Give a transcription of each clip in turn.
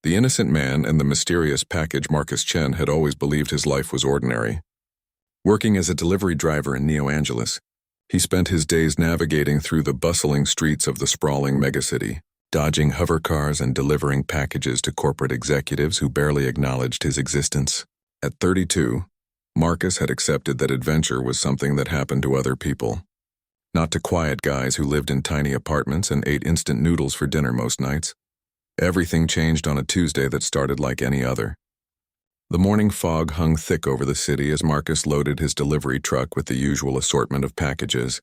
The innocent man and the mysterious package Marcus Chen had always believed his life was ordinary. Working as a delivery driver in Neo Angeles, he spent his days navigating through the bustling streets of the sprawling megacity, dodging hover cars and delivering packages to corporate executives who barely acknowledged his existence. At 32, Marcus had accepted that adventure was something that happened to other people, not to quiet guys who lived in tiny apartments and ate instant noodles for dinner most nights. Everything changed on a Tuesday that started like any other. The morning fog hung thick over the city as Marcus loaded his delivery truck with the usual assortment of packages.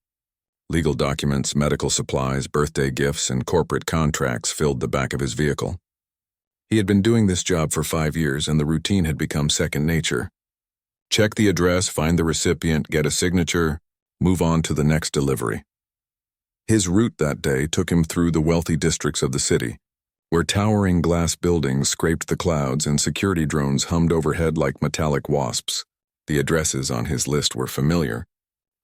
Legal documents, medical supplies, birthday gifts, and corporate contracts filled the back of his vehicle. He had been doing this job for 5 years, and the routine had become second nature. Check the address, find the recipient, get a signature, move on to the next delivery. His route that day took him through the wealthy districts of the city, where towering glass buildings scraped the clouds and security drones hummed overhead like metallic wasps. The addresses on his list were familiar,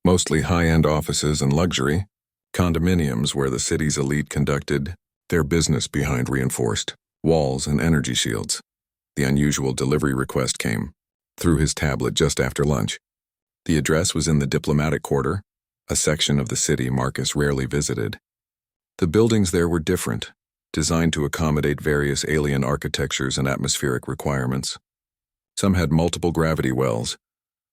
mostly high-end offices and luxury, condominiums where the city's elite conducted their business behind reinforced walls and energy shields. The unusual delivery request came through his tablet just after lunch. The address was in the Diplomatic Quarter, a section of the city Marcus rarely visited. The buildings there were different, designed to accommodate various alien architectures and atmospheric requirements. Some had multiple gravity wells.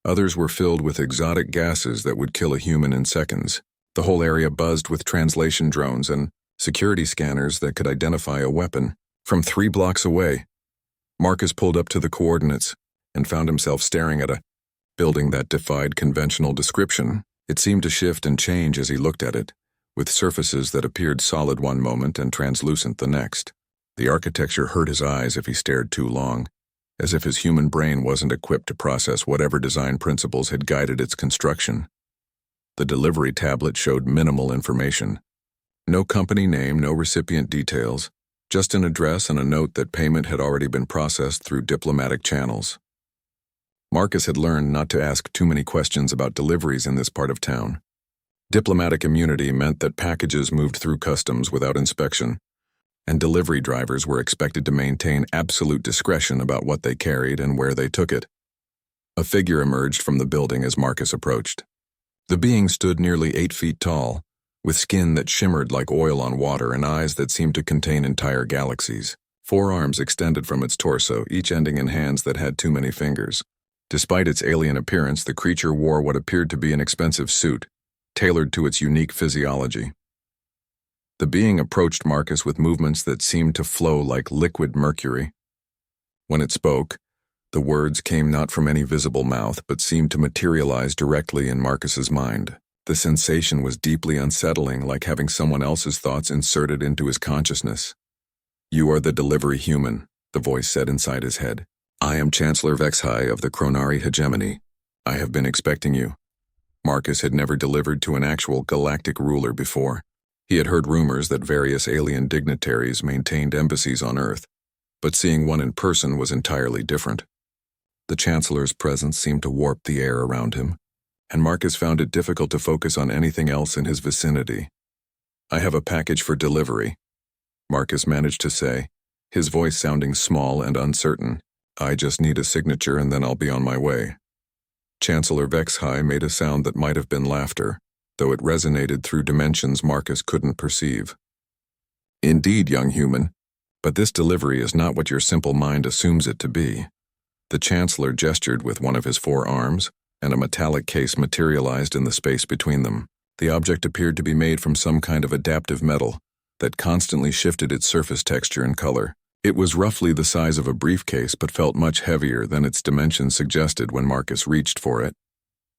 Others were filled with exotic gases that would kill a human in seconds. The whole area buzzed with translation drones and security scanners that could identify a weapon from 3 blocks away. Marcus pulled up to the coordinates and found himself staring at a building that defied conventional description. It seemed to shift and change as he looked at it, with surfaces that appeared solid one moment and translucent the next. The architecture hurt his eyes if he stared too long, as if his human brain wasn't equipped to process whatever design principles had guided its construction. The delivery tablet showed minimal information. No company name, no recipient details, just an address and a note that payment had already been processed through diplomatic channels. Marcus had learned not to ask too many questions about deliveries in this part of town. Diplomatic immunity meant that packages moved through customs without inspection, and delivery drivers were expected to maintain absolute discretion about what they carried and where they took it. A figure emerged from the building as Marcus approached. The being stood nearly 8 feet tall, with skin that shimmered like oil on water and eyes that seemed to contain entire galaxies. 4 arms extended from its torso, each ending in hands that had too many fingers. Despite its alien appearance, the creature wore what appeared to be an expensive suit, tailored to its unique physiology. The being approached Marcus with movements that seemed to flow like liquid mercury. When it spoke, the words came not from any visible mouth but seemed to materialize directly in Marcus's mind. The sensation was deeply unsettling, like having someone else's thoughts inserted into his consciousness. "You are the delivery human," the voice said inside his head. "I am Chancellor Vexhai of the Chronari Hegemony. I have been expecting you." Marcus had never delivered to an actual galactic ruler before. He had heard rumors that various alien dignitaries maintained embassies on Earth, but seeing one in person was entirely different. The Chancellor's presence seemed to warp the air around him, and Marcus found it difficult to focus on anything else in his vicinity. "I have a package for delivery," Marcus managed to say, his voice sounding small and uncertain. "I just need a signature and then I'll be on my way." Chancellor Vexhai made a sound that might have been laughter, though it resonated through dimensions Marcus couldn't perceive. "Indeed, young human, but this delivery is not what your simple mind assumes it to be." The Chancellor gestured with one of his 4 arms, and a metallic case materialized in the space between them. The object appeared to be made from some kind of adaptive metal that constantly shifted its surface texture and color. It was roughly the size of a briefcase but felt much heavier than its dimensions suggested when Marcus reached for it.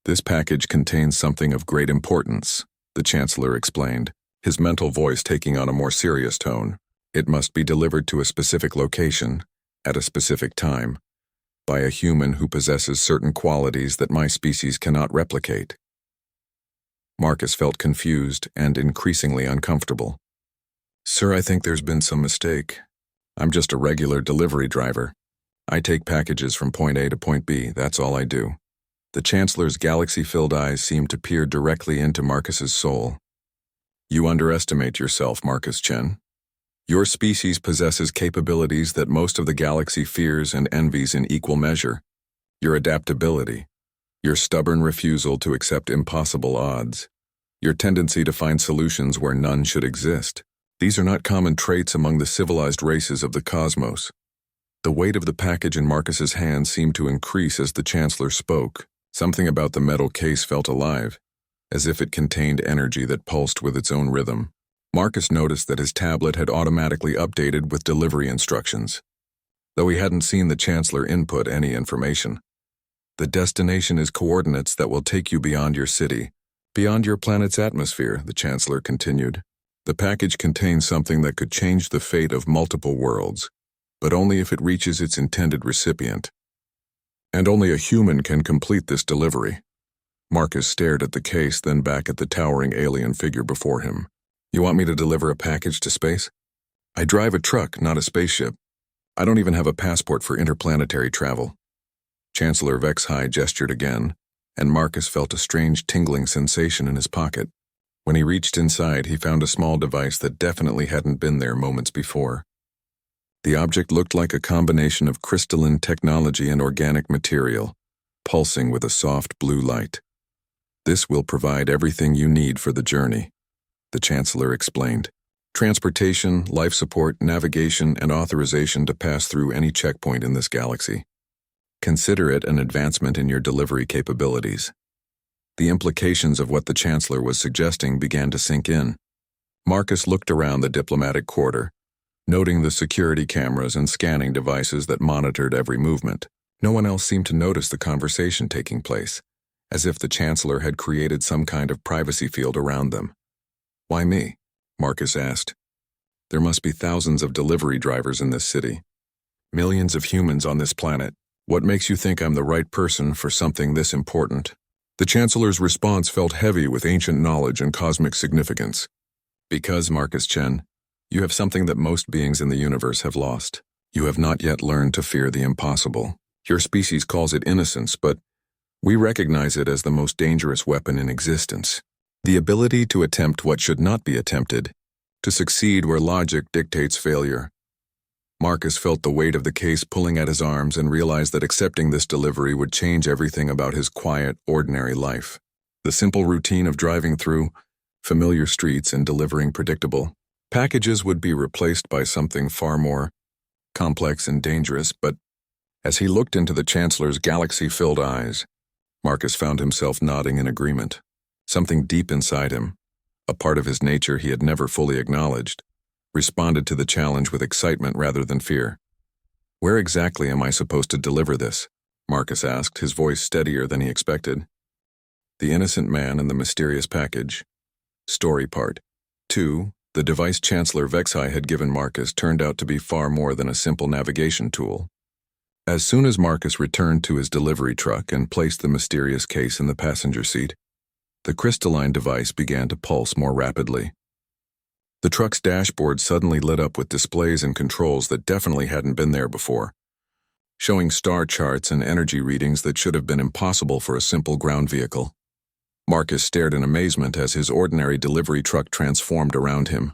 "This package contains something of great importance," the Chancellor explained, his mental voice taking on a more serious tone. "It must be delivered to a specific location, at a specific time, by a human who possesses certain qualities that my species cannot replicate." Marcus felt confused and increasingly uncomfortable. "Sir, I think there's been some mistake. I'm just a regular delivery driver. I take packages from point A to point B, that's all I do." The Chancellor's galaxy-filled eyes seemed to peer directly into Marcus's soul. "You underestimate yourself, Marcus Chen. Your species possesses capabilities that most of the galaxy fears and envies in equal measure. Your adaptability, your stubborn refusal to accept impossible odds, your tendency to find solutions where none should exist. These are not common traits among the civilized races of the cosmos. The weight of the package in Marcus's hand seemed to increase as the Chancellor spoke. Something about the metal case felt alive, as if it contained energy that pulsed with its own rhythm. Marcus noticed that his tablet had automatically updated with delivery instructions, though he hadn't seen the Chancellor input any information. The destination is coordinates that will take you beyond your city, beyond your planet's atmosphere, the Chancellor continued. The package contains something that could change the fate of multiple worlds, but only if it reaches its intended recipient. And only a human can complete this delivery. Marcus stared at the case, then back at the towering alien figure before him. You want me to deliver a package to space? I drive a truck, not a spaceship. I don't even have a passport for interplanetary travel. Chancellor Vexhai gestured again, and Marcus felt a strange tingling sensation in his pocket. When he reached inside, he found a small device that definitely hadn't been there moments before. The object looked like a combination of crystalline technology and organic material, pulsing with a soft blue light. This will provide everything you need for the journey, the Chancellor explained. Transportation, life support, navigation, and authorization to pass through any checkpoint in this galaxy. Consider it an advancement in your delivery capabilities. The implications of what the Chancellor was suggesting began to sink in. Marcus looked around the diplomatic quarter, noting the security cameras and scanning devices that monitored every movement. No one else seemed to notice the conversation taking place, as if the Chancellor had created some kind of privacy field around them. Why me? Marcus asked. There must be thousands of delivery drivers in this city. Millions of humans on this planet. What makes you think I'm the right person for something this important? The Chancellor's response felt heavy with ancient knowledge and cosmic significance. Because, Marcus Chen, you have something that most beings in the universe have lost. You have not yet learned to fear the impossible. Your species calls it innocence, but we recognize it as the most dangerous weapon in existence. The ability to attempt what should not be attempted, to succeed where logic dictates failure. Marcus felt the weight of the case pulling at his arms and realized that accepting this delivery would change everything about his quiet, ordinary life. The simple routine of driving through familiar streets and delivering predictable packages would be replaced by something far more complex and dangerous, but as he looked into the Chancellor's galaxy-filled eyes, Marcus found himself nodding in agreement. Something deep inside him, a part of his nature he had never fully acknowledged, responded to the challenge with excitement rather than fear. Where exactly am I supposed to deliver this? Marcus asked, his voice steadier than he expected. The Innocent Man and the Mysterious Package. Story Part 2. The device Chancellor Vexhai had given Marcus turned out to be far more than a simple navigation tool. As soon as Marcus returned to his delivery truck and placed the mysterious case in the passenger seat, the crystalline device began to pulse more rapidly. The truck's dashboard suddenly lit up with displays and controls that definitely hadn't been there before, showing star charts and energy readings that should have been impossible for a simple ground vehicle. Marcus stared in amazement as his ordinary delivery truck transformed around him.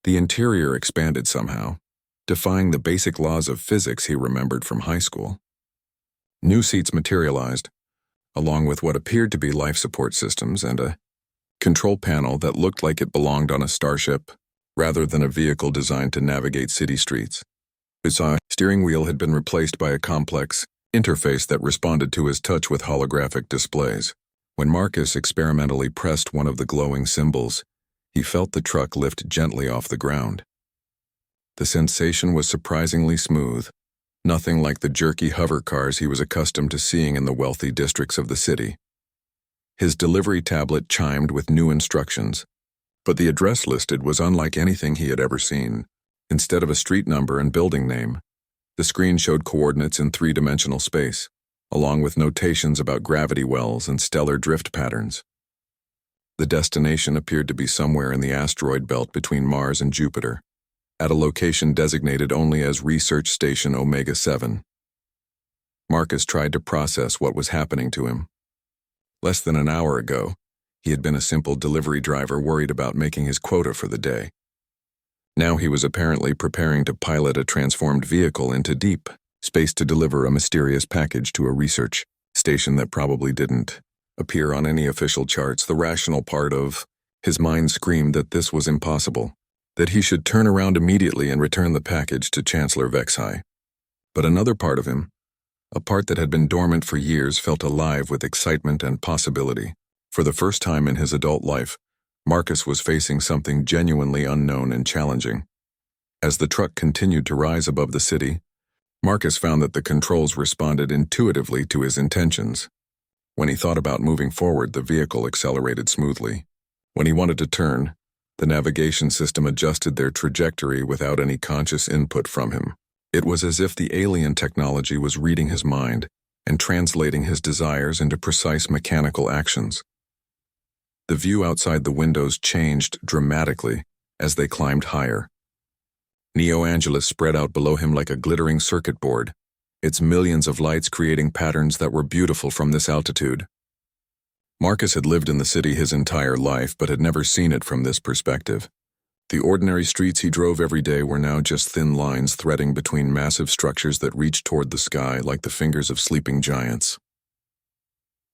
The interior expanded somehow, defying the basic laws of physics he remembered from high school. New seats materialized, along with what appeared to be life support systems and a control panel that looked like it belonged on a starship, rather than a vehicle designed to navigate city streets. His steering wheel had been replaced by a complex interface that responded to his touch with holographic displays. When Marcus experimentally pressed one of the glowing symbols, he felt the truck lift gently off the ground. The sensation was surprisingly smooth, nothing like the jerky hover cars he was accustomed to seeing in the wealthy districts of the city. His delivery tablet chimed with new instructions, but the address listed was unlike anything he had ever seen. Instead of a street number and building name, the screen showed coordinates in three-dimensional space, along with notations about gravity wells and stellar drift patterns. The destination appeared to be somewhere in the asteroid belt between Mars and Jupiter, at a location designated only as Research Station Omega 7. Marcus tried to process what was happening to him. Less than an hour ago, he had been a simple delivery driver worried about making his quota for the day. Now he was apparently preparing to pilot a transformed vehicle into deep space to deliver a mysterious package to a research station that probably didn't appear on any official charts. The rational part of his mind screamed that this was impossible, that he should turn around immediately and return the package to Chancellor Vexai. But another part of him, a part that had been dormant for years, felt alive with excitement and possibility. For the first time in his adult life, Marcus was facing something genuinely unknown and challenging. As the truck continued to rise above the city, Marcus found that the controls responded intuitively to his intentions. When he thought about moving forward, the vehicle accelerated smoothly. When he wanted to turn, the navigation system adjusted their trajectory without any conscious input from him. It was as if the alien technology was reading his mind and translating his desires into precise mechanical actions. The view outside the windows changed dramatically as they climbed higher. Neo Angeles spread out below him like a glittering circuit board, its millions of lights creating patterns that were beautiful from this altitude. Marcus had lived in the city his entire life but had never seen it from this perspective. The ordinary streets he drove every day were now just thin lines threading between massive structures that reached toward the sky like the fingers of sleeping giants.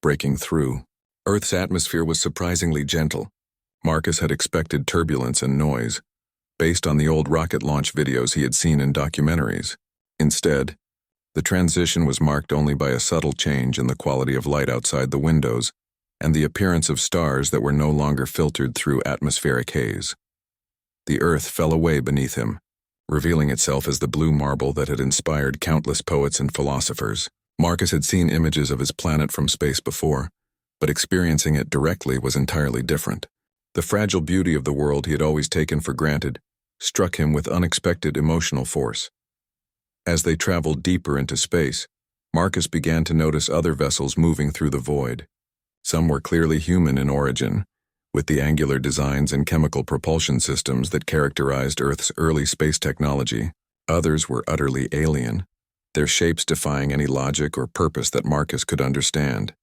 Breaking through, Earth's atmosphere was surprisingly gentle. Marcus had expected turbulence and noise, based on the old rocket launch videos he had seen in documentaries. Instead, the transition was marked only by a subtle change in the quality of light outside the windows and the appearance of stars that were no longer filtered through atmospheric haze. The Earth fell away beneath him, revealing itself as the blue marble that had inspired countless poets and philosophers. Marcus had seen images of his planet from space before, but experiencing it directly was entirely different. The fragile beauty of the world he had always taken for granted struck him with unexpected emotional force. As they traveled deeper into space, Marcus began to notice other vessels moving through the void. Some were clearly human in origin, with the angular designs and chemical propulsion systems that characterized Earth's early space technology. Others were utterly alien, their shapes defying any logic or purpose that Marcus could understand.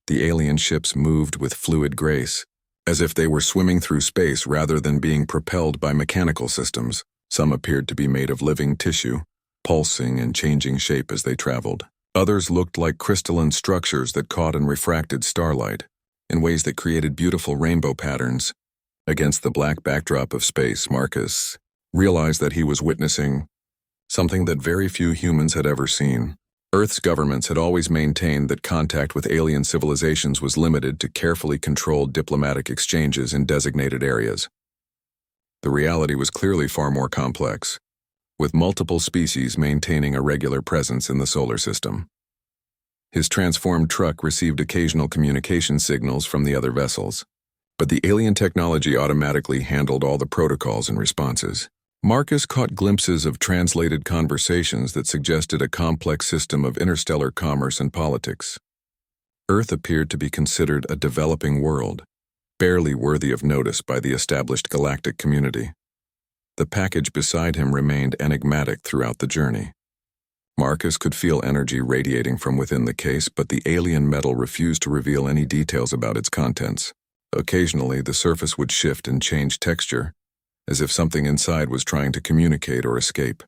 The alien ships moved with fluid grace, as if they were swimming through space rather than being propelled by mechanical systems. Some appeared to be made of living tissue, pulsing and changing shape as they traveled. Others looked like crystalline structures that caught and refracted starlight in ways that created beautiful rainbow patterns. Against the black backdrop of space, Marcus realized that he was witnessing something that very few humans had ever seen. Earth's governments had always maintained that contact with alien civilizations was limited to carefully controlled diplomatic exchanges in designated areas. The reality was clearly far more complex, with multiple species maintaining a regular presence in the solar system. His transformed truck received occasional communication signals from the other vessels, but the alien technology automatically handled all the protocols and responses. Marcus caught glimpses of translated conversations that suggested a complex system of interstellar commerce and politics. Earth appeared to be considered a developing world, barely worthy of notice by the established galactic community. The package beside him remained enigmatic throughout the journey. Marcus could feel energy radiating from within the case, but the alien metal refused to reveal any details about its contents. Occasionally, the surface would shift and change texture, as if something inside was trying to communicate or escape.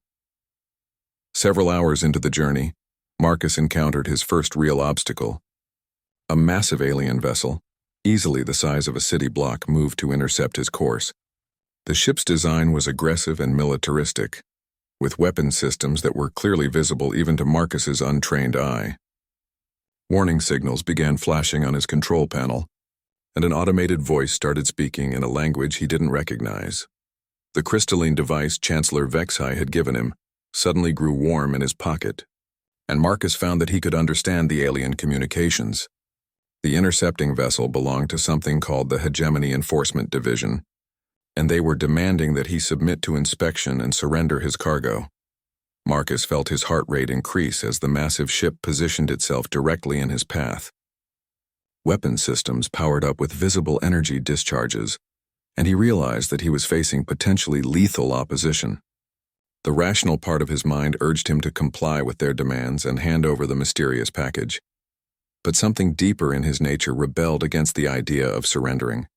Several hours into the journey, Marcus encountered his first real obstacle. A massive alien vessel, easily the size of a city block, moved to intercept his course. The ship's design was aggressive and militaristic, with weapon systems that were clearly visible even to Marcus's untrained eye. Warning signals began flashing on his control panel, and an automated voice started speaking in a language he didn't recognize. The crystalline device Chancellor Vexai had given him suddenly grew warm in his pocket, and Marcus found that he could understand the alien communications. The intercepting vessel belonged to something called the Hegemony Enforcement Division, and they were demanding that he submit to inspection and surrender his cargo. Marcus felt his heart rate increase as the massive ship positioned itself directly in his path. Weapon systems powered up with visible energy discharges, and he realized that he was facing potentially lethal opposition. The rational part of his mind urged him to comply with their demands and hand over the mysterious package. But something deeper in his nature rebelled against the idea of surrendering.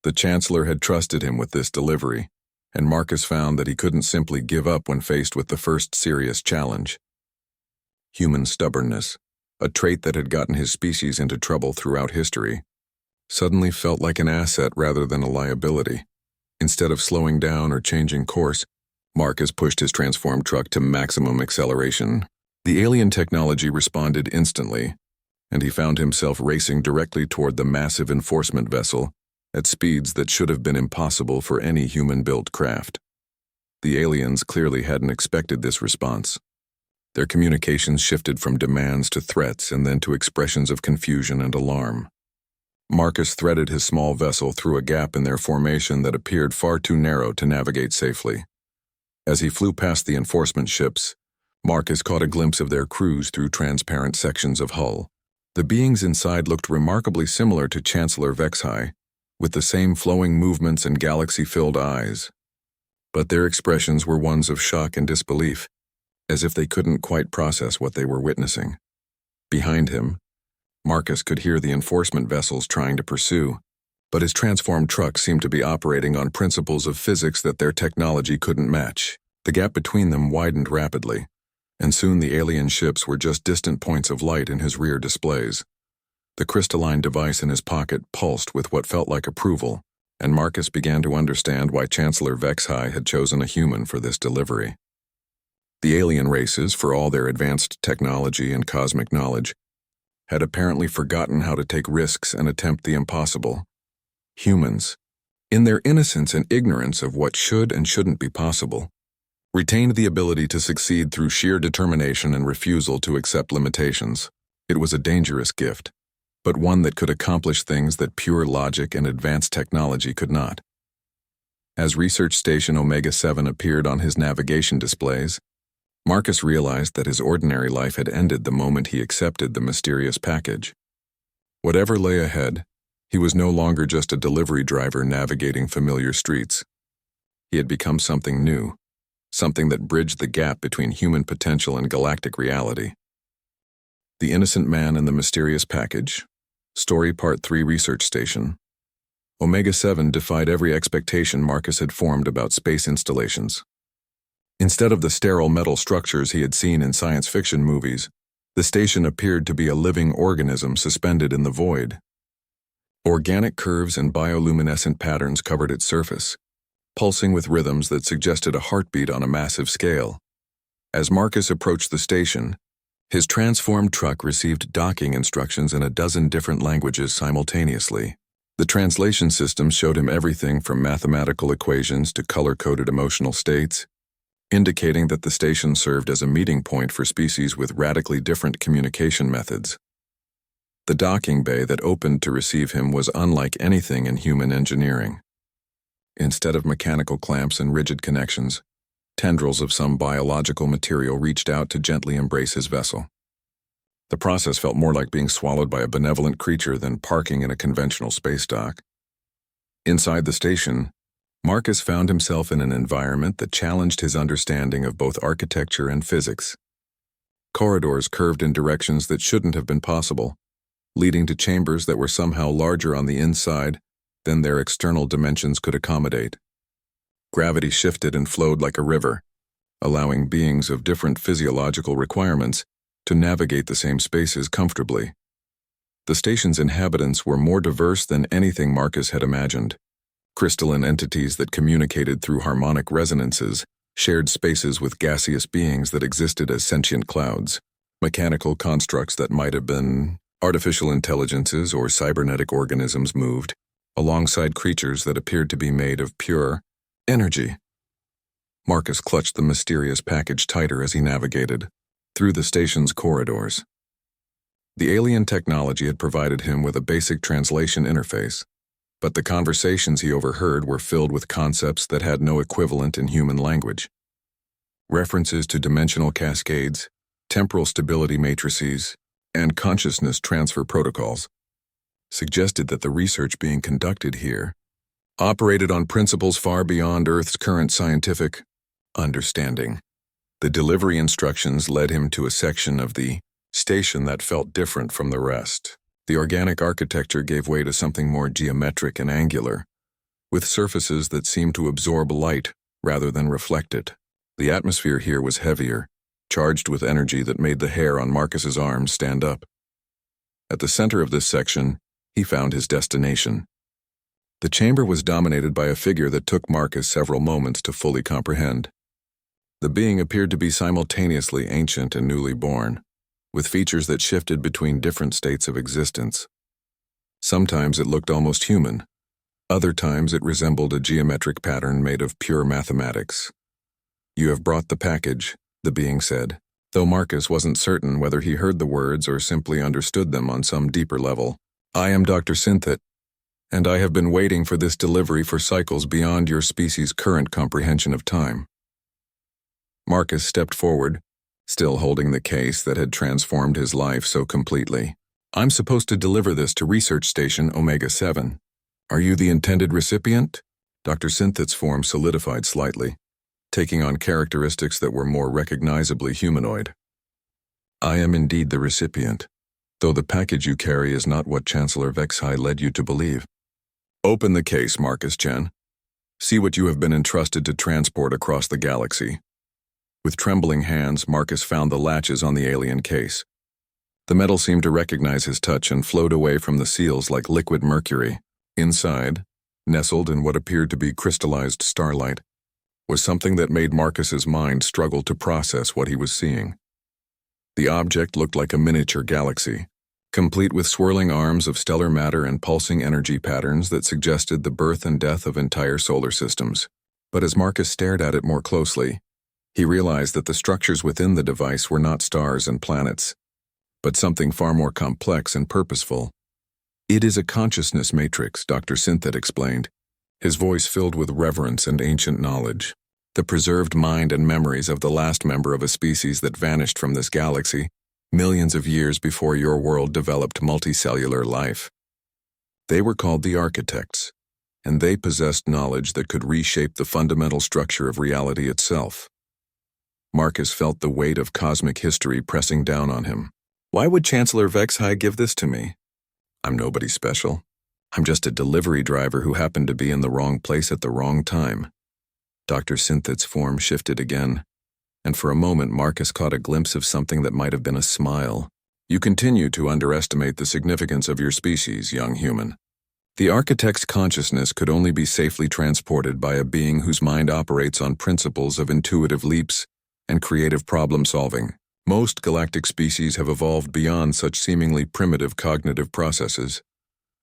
The Chancellor had trusted him with this delivery, and Marcus found that he couldn't simply give up when faced with the first serious challenge. Human stubbornness, a trait that had gotten his species into trouble throughout history, suddenly felt like an asset rather than a liability. Instead of slowing down or changing course, Marcus pushed his transformed truck to maximum acceleration. The alien technology responded instantly, and he found himself racing directly toward the massive enforcement vessel at speeds that should have been impossible for any human-built craft. The aliens clearly hadn't expected this response. Their communications shifted from demands to threats and then to expressions of confusion and alarm. Marcus threaded his small vessel through a gap in their formation that appeared far too narrow to navigate safely. As he flew past the enforcement ships, Marcus caught a glimpse of their crews through transparent sections of hull. The beings inside looked remarkably similar to Chancellor Vexhai, with the same flowing movements and galaxy-filled eyes. But their expressions were ones of shock and disbelief, as if they couldn't quite process what they were witnessing. Behind him, Marcus could hear the enforcement vessels trying to pursue, but his transformed truck seemed to be operating on principles of physics that their technology couldn't match. The gap between them widened rapidly, and soon the alien ships were just distant points of light in his rear displays. The crystalline device in his pocket pulsed with what felt like approval, and Marcus began to understand why Chancellor Vexhai had chosen a human for this delivery. The alien races, for all their advanced technology and cosmic knowledge, had apparently forgotten how to take risks and attempt the impossible. Humans, in their innocence and ignorance of what should and shouldn't be possible, retained the ability to succeed through sheer determination and refusal to accept limitations. It was a dangerous gift, but one that could accomplish things that pure logic and advanced technology could not. As Research Station Omega-7 appeared on his navigation displays, Marcus realized that his ordinary life had ended the moment he accepted the mysterious package. Whatever lay ahead, he was no longer just a delivery driver navigating familiar streets. He had become something new, something that bridged the gap between human potential and galactic reality. The Innocent Man and the Mysterious Package, Story Part 3 Research Station. Omega-7 defied every expectation Marcus had formed about space installations. Instead of the sterile metal structures he had seen in science fiction movies, the station appeared to be a living organism suspended in the void. Organic curves and bioluminescent patterns covered its surface, pulsing with rhythms that suggested a heartbeat on a massive scale. As Marcus approached the station, his transformed truck received docking instructions in a dozen different languages simultaneously. The translation system showed him everything from mathematical equations to color-coded emotional states, indicating that the station served as a meeting point for species with radically different communication methods. The docking bay that opened to receive him was unlike anything in human engineering. Instead of mechanical clamps and rigid connections, tendrils of some biological material reached out to gently embrace his vessel. The process felt more like being swallowed by a benevolent creature than parking in a conventional space dock. Inside the station, Marcus found himself in an environment that challenged his understanding of both architecture and physics. Corridors curved in directions that shouldn't have been possible, leading to chambers that were somehow larger on the inside than their external dimensions could accommodate. Gravity shifted and flowed like a river, allowing beings of different physiological requirements to navigate the same spaces comfortably. The station's inhabitants were more diverse than anything Marcus had imagined. Crystalline entities that communicated through harmonic resonances shared spaces with gaseous beings that existed as sentient clouds, mechanical constructs that might have been artificial intelligences or cybernetic organisms moved, alongside creatures that appeared to be made of pure energy. Marcus clutched the mysterious package tighter as he navigated through the station's corridors. The alien technology had provided him with a basic translation interface, but the conversations he overheard were filled with concepts that had no equivalent in human language. References to dimensional cascades, temporal stability matrices, and consciousness transfer protocols suggested that the research being conducted here operated on principles far beyond Earth's current scientific understanding. The delivery instructions led him to a section of the station that felt different from the rest. The organic architecture gave way to something more geometric and angular, with surfaces that seemed to absorb light rather than reflect it. The atmosphere here was heavier, charged with energy that made the hair on Marcus's arms stand up. At the center of this section, he found his destination. The chamber was dominated by a figure that took Marcus several moments to fully comprehend. The being appeared to be simultaneously ancient and newly born, with features that shifted between different states of existence. Sometimes it looked almost human. Other times it resembled a geometric pattern made of pure mathematics. "You have brought the package," the being said, though Marcus wasn't certain whether he heard the words or simply understood them on some deeper level. "I am Dr. Synthet, and I have been waiting for this delivery for cycles beyond your species' current comprehension of time." Marcus stepped forward, still holding the case that had transformed his life so completely. "I'm supposed to deliver this to Research Station Omega-7. Are you the intended recipient?" Dr. Synthet's form solidified slightly, taking on characteristics that were more recognizably humanoid. "I am indeed the recipient, though the package you carry is not what Chancellor Vexhai led you to believe. Open the case, Marcus Chen. See what you have been entrusted to transport across the galaxy." With trembling hands, Marcus found the latches on the alien case. The metal seemed to recognize his touch and flowed away from the seals like liquid mercury. Inside, nestled in what appeared to be crystallized starlight, was something that made Marcus's mind struggle to process what he was seeing. The object looked like a miniature galaxy, complete with swirling arms of stellar matter and pulsing energy patterns that suggested the birth and death of entire solar systems. But as Marcus stared at it more closely, he realized that the structures within the device were not stars and planets, but something far more complex and purposeful. "It is a consciousness matrix," Dr. Synthet explained, his voice filled with reverence and ancient knowledge. "The preserved mind and memories of the last member of a species that vanished from this galaxy, millions of years before your world developed multicellular life. They were called the Architects, and they possessed knowledge that could reshape the fundamental structure of reality itself." Marcus felt the weight of cosmic history pressing down on him. "Why would Chancellor Vexhai give this to me? I'm nobody special. I'm just a delivery driver who happened to be in the wrong place at the wrong time." Dr. Synthet's form shifted again, and for a moment Marcus caught a glimpse of something that might have been a smile. "You continue to underestimate the significance of your species, young human. The Architect's consciousness could only be safely transported by a being whose mind operates on principles of intuitive leaps and creative problem-solving. Most galactic species have evolved beyond such seemingly primitive cognitive processes."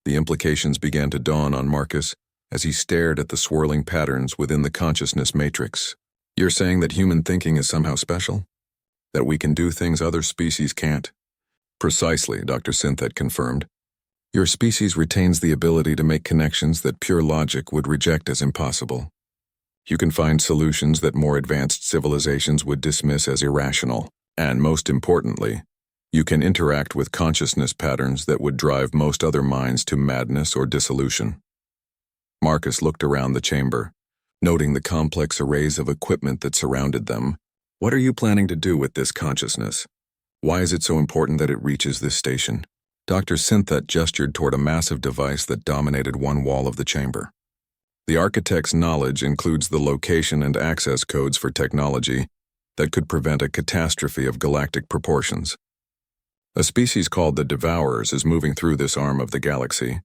The implications began to dawn on Marcus as he stared at the swirling patterns within the consciousness matrix. "You're saying that human thinking is somehow special? That we can do things other species can't?" "Precisely," Dr. Synthet confirmed. "Your species retains the ability to make connections that pure logic would reject as impossible. You can find solutions that more advanced civilizations would dismiss as irrational. And most importantly, you can interact with consciousness patterns that would drive most other minds to madness or dissolution." Marcus looked around the chamber, noting the complex arrays of equipment that surrounded them. "What are you planning to do with this consciousness? Why is it so important that it reaches this station?" Dr. Synthet gestured toward a massive device that dominated one wall of the chamber. "The Architect's knowledge includes the location and access codes for technology that could prevent a catastrophe of galactic proportions. A species called the Devourers is moving through this arm of the galaxy,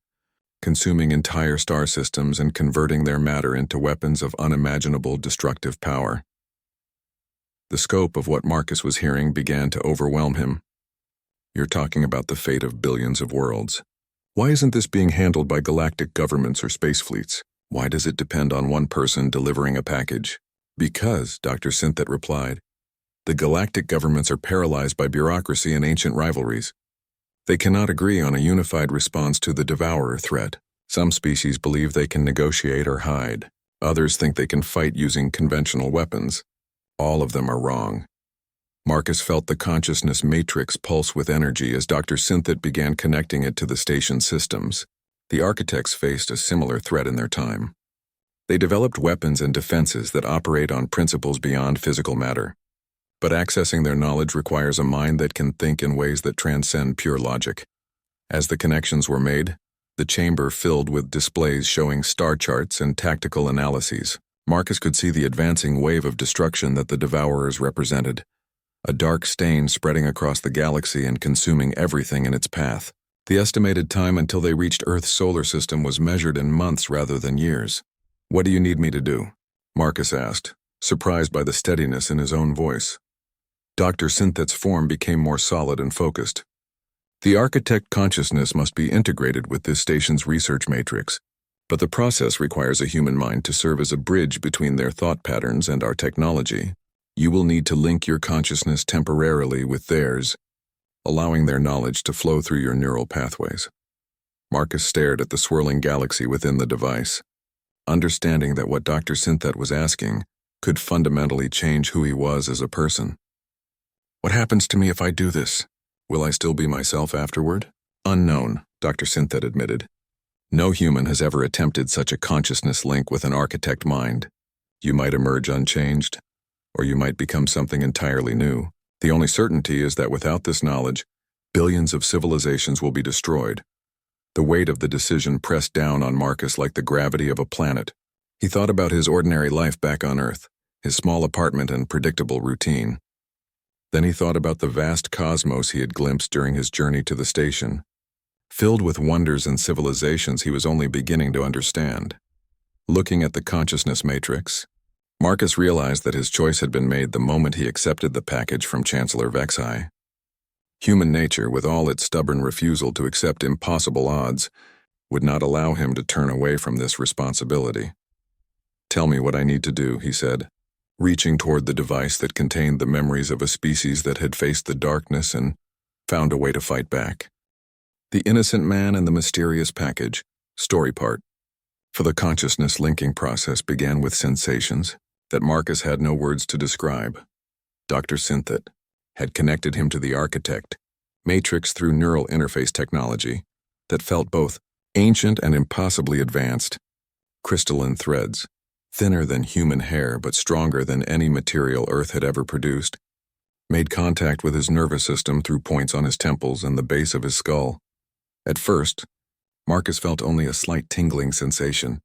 consuming entire star systems and converting their matter into weapons of unimaginable destructive power." The scope of what Marcus was hearing began to overwhelm him. "You're talking about the fate of billions of worlds. Why isn't this being handled by galactic governments or space fleets? Why does it depend on one person delivering a package?" "Because," Dr. Synthet replied, "the galactic governments are paralyzed by bureaucracy and ancient rivalries. They cannot agree on a unified response to the Devourer threat. Some species believe they can negotiate or hide. Others think they can fight using conventional weapons. All of them are wrong." Marcus felt the consciousness matrix pulse with energy as Dr. Synthet began connecting it to the station systems. The Architects faced a similar threat in their time. They developed weapons and defenses that operate on principles beyond physical matter. But accessing their knowledge requires a mind that can think in ways that transcend pure logic. As the connections were made, the chamber filled with displays showing star charts and tactical analyses. Marcus could see the advancing wave of destruction that the Devourers represented, a dark stain spreading across the galaxy and consuming everything in its path. The estimated time until they reached Earth's solar system was measured in months rather than years. "What do you need me to do?" Marcus asked, surprised by the steadiness in his own voice. Dr. Synthet's form became more solid and focused. "The architect consciousness must be integrated with this station's research matrix, but the process requires a human mind to serve as a bridge between their thought patterns and our technology. You will need to link your consciousness temporarily with theirs, allowing their knowledge to flow through your neural pathways." Marcus stared at the swirling galaxy within the device, understanding that what Dr. Synthet was asking could fundamentally change who he was as a person. "What happens to me if I do this? Will I still be myself afterward?" "Unknown," Dr. Synthet admitted. "No human has ever attempted such a consciousness link with an architect mind. You might emerge unchanged, or you might become something entirely new. The only certainty is that without this knowledge, billions of civilizations will be destroyed." The weight of the decision pressed down on Marcus like the gravity of a planet. He thought about his ordinary life back on Earth, his small apartment and predictable routine. Then he thought about the vast cosmos he had glimpsed during his journey to the station, filled with wonders and civilizations he was only beginning to understand. Looking at the consciousness matrix, Marcus realized that his choice had been made the moment he accepted the package from Chancellor Vexi. Human nature, with all its stubborn refusal to accept impossible odds, would not allow him to turn away from this responsibility. "Tell me what I need to do," he said, reaching toward the device that contained the memories of a species that had faced the darkness and found a way to fight back. The Innocent Man and the Mysterious Package, Story Part. For the consciousness linking process began with sensations that Marcus had no words to describe. Dr. Synthet had connected him to the architect, matrix through neural interface technology that felt both ancient and impossibly advanced. Crystalline threads, thinner than human hair but stronger than any material Earth had ever produced, made contact with his nervous system through points on his temples and the base of his skull. At first, Marcus felt only a slight tingling sensation,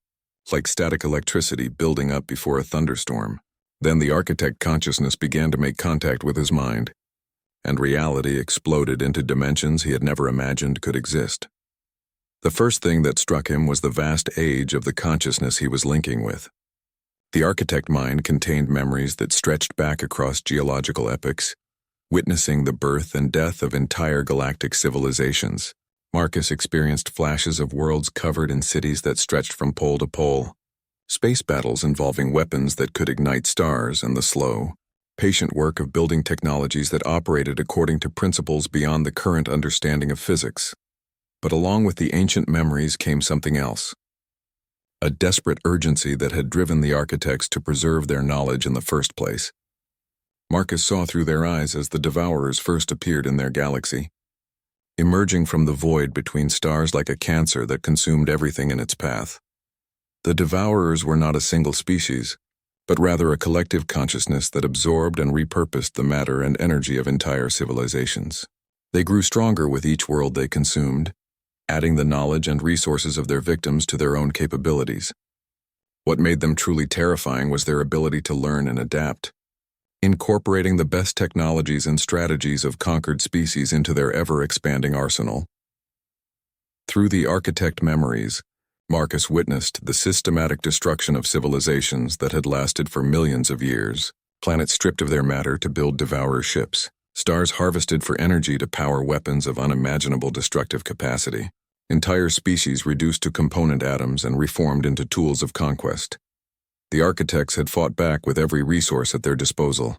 like static electricity building up before a thunderstorm. Then the architect consciousness began to make contact with his mind, and reality exploded into dimensions he had never imagined could exist. The first thing that struck him was the vast age of the consciousness he was linking with. The architect mind contained memories that stretched back across geological epochs, witnessing the birth and death of entire galactic civilizations. Marcus experienced flashes of worlds covered in cities that stretched from pole to pole, space battles involving weapons that could ignite stars, and the slow, patient work of building technologies that operated according to principles beyond the current understanding of physics. But along with the ancient memories came something else. A desperate urgency that had driven the architects to preserve their knowledge in the first place. Marcus saw through their eyes as the Devourers first appeared in their galaxy, emerging from the void between stars like a cancer that consumed everything in its path. The Devourers were not a single species, but rather a collective consciousness that absorbed and repurposed the matter and energy of entire civilizations. They grew stronger with each world they consumed, adding the knowledge and resources of their victims to their own capabilities. What made them truly terrifying was their ability to learn and adapt, incorporating the best technologies and strategies of conquered species into their ever-expanding arsenal. Through the architect memories, Marcus witnessed the systematic destruction of civilizations that had lasted for millions of years, planets stripped of their matter to build devourer ships, stars harvested for energy to power weapons of unimaginable destructive capacity, entire species reduced to component atoms and reformed into tools of conquest. The architects had fought back with every resource at their disposal.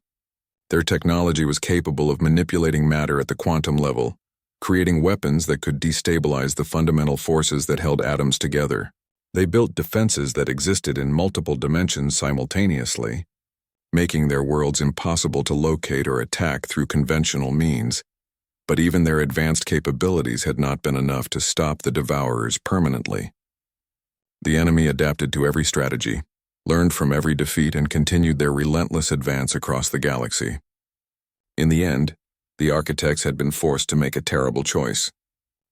Their technology was capable of manipulating matter at the quantum level, creating weapons that could destabilize the fundamental forces that held atoms together. They built defenses that existed in multiple dimensions simultaneously, making their worlds impossible to locate or attack through conventional means. But even their advanced capabilities had not been enough to stop the Devourers permanently. The enemy adapted to every strategy, learned from every defeat, and continued their relentless advance across the galaxy. In the end, the architects had been forced to make a terrible choice: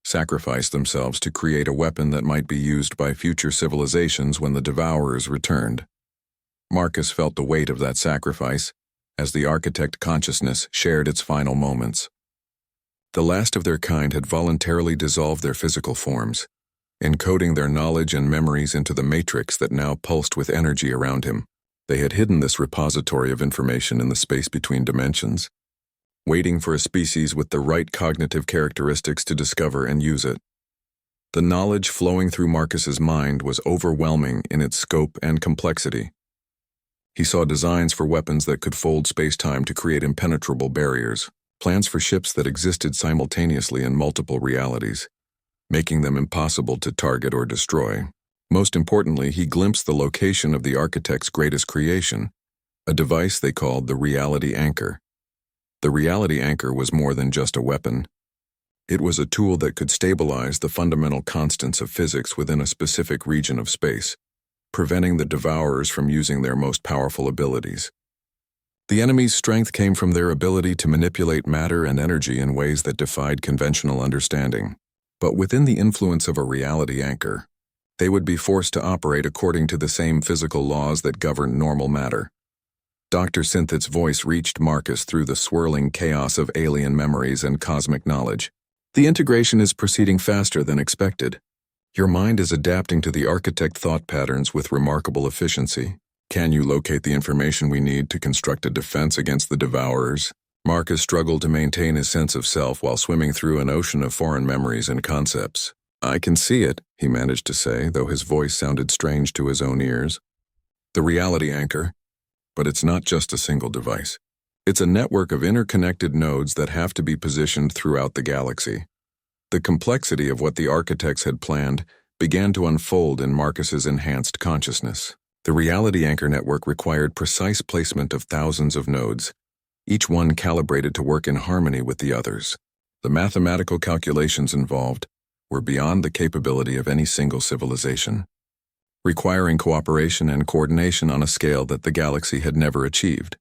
sacrifice themselves to create a weapon that might be used by future civilizations when the Devourers returned. Marcus felt the weight of that sacrifice as the architect consciousness shared its final moments. The last of their kind had voluntarily dissolved their physical forms, encoding their knowledge and memories into the matrix that now pulsed with energy around him. They had hidden this repository of information in the space between dimensions, waiting for a species with the right cognitive characteristics to discover and use it. The knowledge flowing through Marcus's mind was overwhelming in its scope and complexity. He saw designs for weapons that could fold space-time to create impenetrable barriers, plans for ships that existed simultaneously in multiple realities, making them impossible to target or destroy. Most importantly, he glimpsed the location of the architect's greatest creation, a device they called the reality anchor. The reality anchor was more than just a weapon. It was a tool that could stabilize the fundamental constants of physics within a specific region of space, preventing the devourers from using their most powerful abilities. The enemy's strength came from their ability to manipulate matter and energy in ways that defied conventional understanding. But within the influence of a reality anchor, they would be forced to operate according to the same physical laws that govern normal matter. Dr. Synthet's voice reached Marcus through the swirling chaos of alien memories and cosmic knowledge. The integration is proceeding faster than expected. Your mind is adapting to the architect thought patterns with remarkable efficiency. Can you locate the information we need to construct a defense against the devourers? Marcus struggled to maintain his sense of self while swimming through an ocean of foreign memories and concepts. I can see it, he managed to say, though his voice sounded strange to his own ears. The reality anchor. But it's not just a single device. It's a network of interconnected nodes that have to be positioned throughout the galaxy. The complexity of what the architects had planned began to unfold in Marcus's enhanced consciousness. The reality anchor network required precise placement of thousands of nodes, each one calibrated to work in harmony with the others. The mathematical calculations involved were beyond the capability of any single civilization, requiring cooperation and coordination on a scale that the galaxy had never achieved.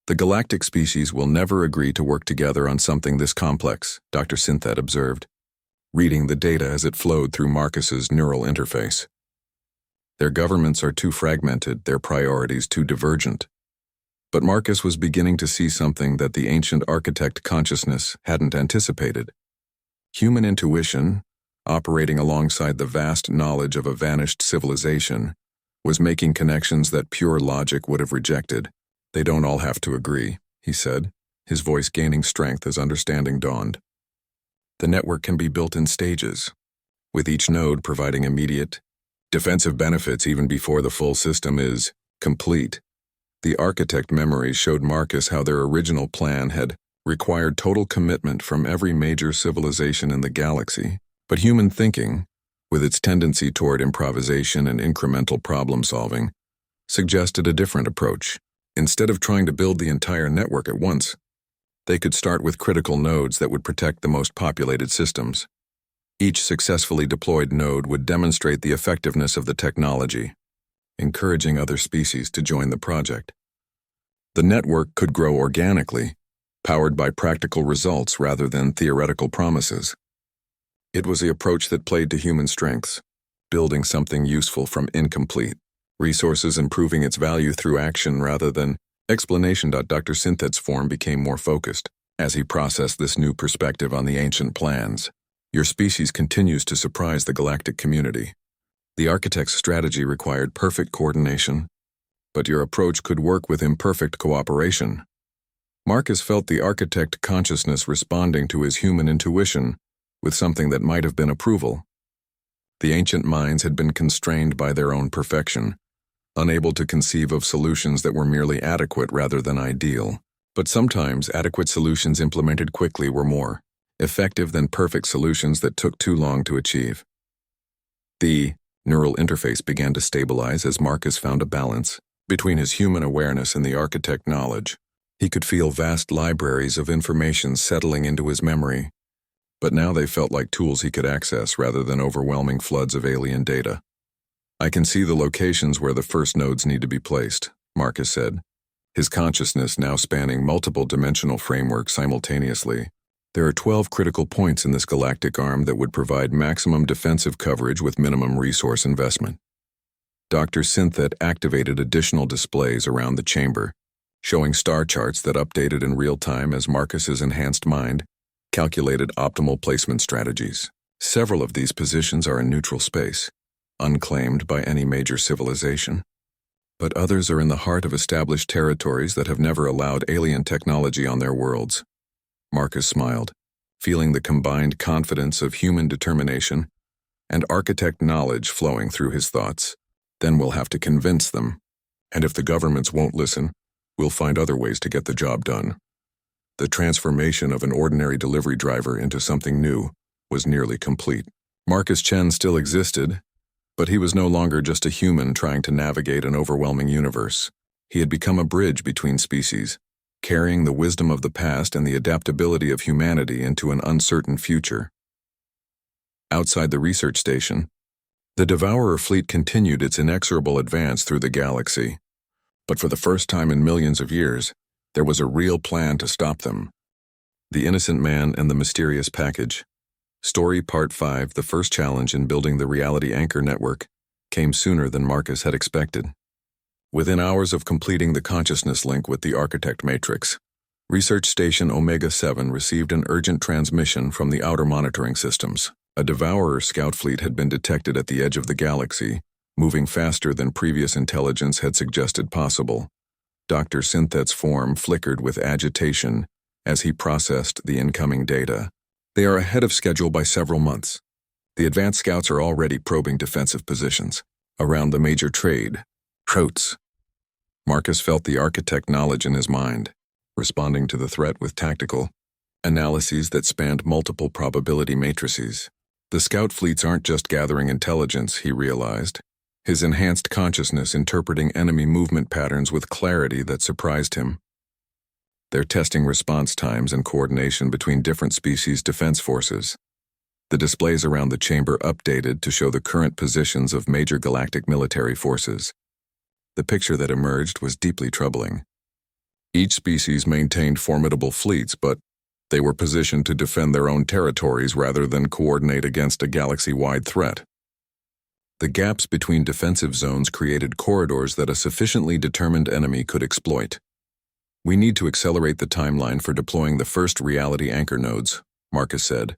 The galactic species will never agree to work together on something this complex, Dr. Synthet observed, reading the data as it flowed through Marcus's neural interface. Their governments are too fragmented, their priorities too divergent. But Marcus was beginning to see something that the ancient architect consciousness hadn't anticipated. Human intuition, operating alongside the vast knowledge of a vanished civilization, was making connections that pure logic would have rejected. They don't all have to agree, he said, his voice gaining strength as understanding dawned. The network can be built in stages, with each node providing immediate, defensive benefits even before the full system is complete. The architect memories showed Marcus how their original plan had required total commitment from every major civilization in the galaxy, but human thinking, with its tendency toward improvisation and incremental problem-solving, suggested a different approach. Instead of trying to build the entire network at once, they could start with critical nodes that would protect the most populated systems. Each successfully deployed node would demonstrate the effectiveness of the technology, encouraging other species to join the project. The network could grow organically, powered by practical results rather than theoretical promises. It was the approach that played to human strengths, building something useful from incomplete, resources improving its value through action rather than explanation. Dr. Synthet's form became more focused as he processed this new perspective on the ancient plans. Your species continues to surprise the galactic community. The architect's strategy required perfect coordination, but your approach could work with imperfect cooperation. Marcus felt the architect consciousness responding to his human intuition with something that might have been approval. The ancient minds had been constrained by their own perfection, unable to conceive of solutions that were merely adequate rather than ideal. But sometimes adequate solutions implemented quickly were more effective than perfect solutions that took too long to achieve. The neural interface began to stabilize as Marcus found a balance between his human awareness and the architect knowledge. He could feel vast libraries of information settling into his memory, but now they felt like tools he could access rather than overwhelming floods of alien data. I can see the locations where the first nodes need to be placed, Marcus said, his consciousness now spanning multiple dimensional frameworks simultaneously. There are 12 critical points in this galactic arm that would provide maximum defensive coverage with minimum resource investment. Dr. Synthet activated additional displays around the chamber, showing star charts that updated in real time as Marcus's enhanced mind calculated optimal placement strategies. Several of these positions are in neutral space, unclaimed by any major civilization. But others are in the heart of established territories that have never allowed alien technology on their worlds. Marcus smiled, feeling the combined confidence of human determination and architect knowledge flowing through his thoughts. Then we'll have to convince them. And if the governments won't listen, we'll find other ways to get the job done. The transformation of an ordinary delivery driver into something new was nearly complete. Marcus Chen still existed, but he was no longer just a human trying to navigate an overwhelming universe. He had become a bridge between species, carrying the wisdom of the past and the adaptability of humanity into an uncertain future. Outside the research station, the Devourer fleet continued its inexorable advance through the galaxy. But for the first time in millions of years, there was a real plan to stop them. The Innocent Man and the Mysterious Package. Story Part 5, the first challenge in building the Reality Anchor Network, came sooner than Marcus had expected. Within hours of completing the consciousness link with the Architect Matrix, Research Station Omega-7 received an urgent transmission from the outer monitoring systems. A Devourer scout fleet had been detected at the edge of the galaxy, moving faster than previous intelligence had suggested possible. Dr. Synthet's form flickered with agitation as he processed the incoming data. They are ahead of schedule by several months. The advanced scouts are already probing defensive positions around the major trade routes. Marcus felt the architect knowledge in his mind, responding to the threat with tactical analyses that spanned multiple probability matrices. The scout fleets aren't just gathering intelligence, he realized. His enhanced consciousness interpreting enemy movement patterns with clarity that surprised him. They're testing response times and coordination between different species' defense forces. The displays around the chamber updated to show the current positions of major galactic military forces. The picture that emerged was deeply troubling. Each species maintained formidable fleets, but they were positioned to defend their own territories rather than coordinate against a galaxy-wide threat. The gaps between defensive zones created corridors that a sufficiently determined enemy could exploit. We need to accelerate the timeline for deploying the first reality anchor nodes, Marcus said,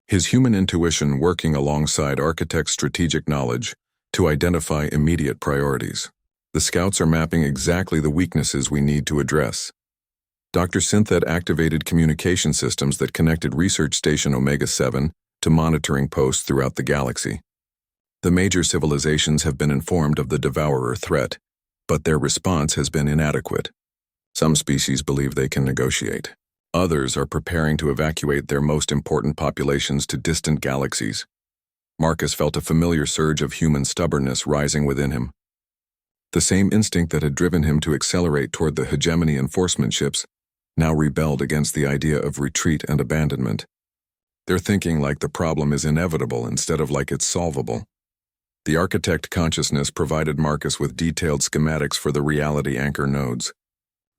his human intuition working alongside Architect's strategic knowledge to identify immediate priorities. The scouts are mapping exactly the weaknesses we need to address. Dr. Synthet activated communication systems that connected Research Station Omega-7 to monitoring posts throughout the galaxy. The major civilizations have been informed of the Devourer threat, but their response has been inadequate. Some species believe they can negotiate. Others are preparing to evacuate their most important populations to distant galaxies. Marcus felt a familiar surge of human stubbornness rising within him. The same instinct that had driven him to accelerate toward the hegemony enforcement ships now rebelled against the idea of retreat and abandonment. They're thinking like the problem is inevitable instead of like it's solvable. The architect consciousness provided Marcus with detailed schematics for the reality anchor nodes.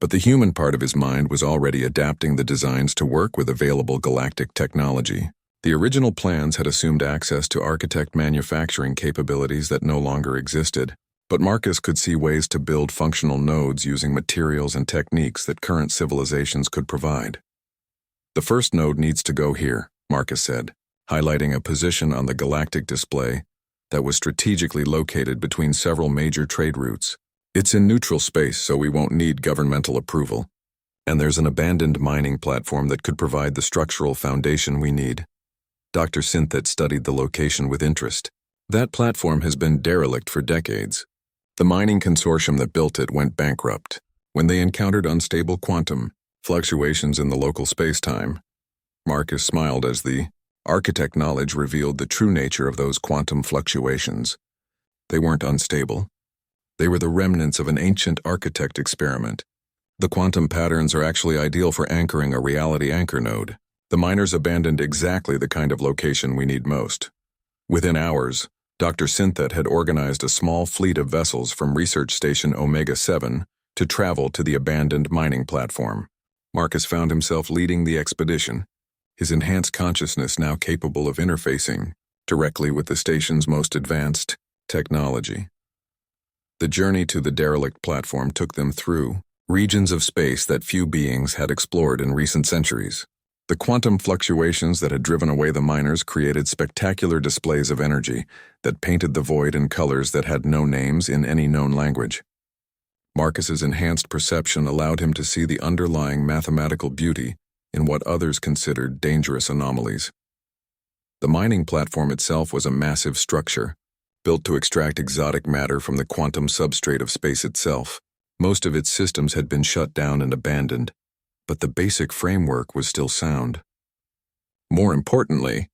But the human part of his mind was already adapting the designs to work with available galactic technology. The original plans had assumed access to architect manufacturing capabilities that no longer existed, but Marcus could see ways to build functional nodes using materials and techniques that current civilizations could provide. The first node needs to go here, Marcus said, highlighting a position on the galactic display that was strategically located between several major trade routes. It's in neutral space, so we won't need governmental approval. And there's an abandoned mining platform that could provide the structural foundation we need. Dr. Synthet studied the location with interest. That platform has been derelict for decades. The mining consortium that built it went bankrupt when they encountered unstable quantum fluctuations in the local space-time. Marcus smiled as the architect knowledge revealed the true nature of those quantum fluctuations. They weren't unstable. They were the remnants of an ancient architect experiment. The quantum patterns are actually ideal for anchoring a reality anchor node. The miners abandoned exactly the kind of location we need most. Within hours, Dr. Synthet had organized a small fleet of vessels from Research Station Omega-7 to travel to the abandoned mining platform. Marcus found himself leading the expedition, his enhanced consciousness now capable of interfacing directly with the station's most advanced technology. The journey to the derelict platform took them through regions of space that few beings had explored in recent centuries. The quantum fluctuations that had driven away the miners created spectacular displays of energy that painted the void in colors that had no names in any known language. Marcus's enhanced perception allowed him to see the underlying mathematical beauty in what others considered dangerous anomalies. The mining platform itself was a massive structure, built to extract exotic matter from the quantum substrate of space itself. Most of its systems had been shut down and abandoned, but the basic framework was still sound. More importantly,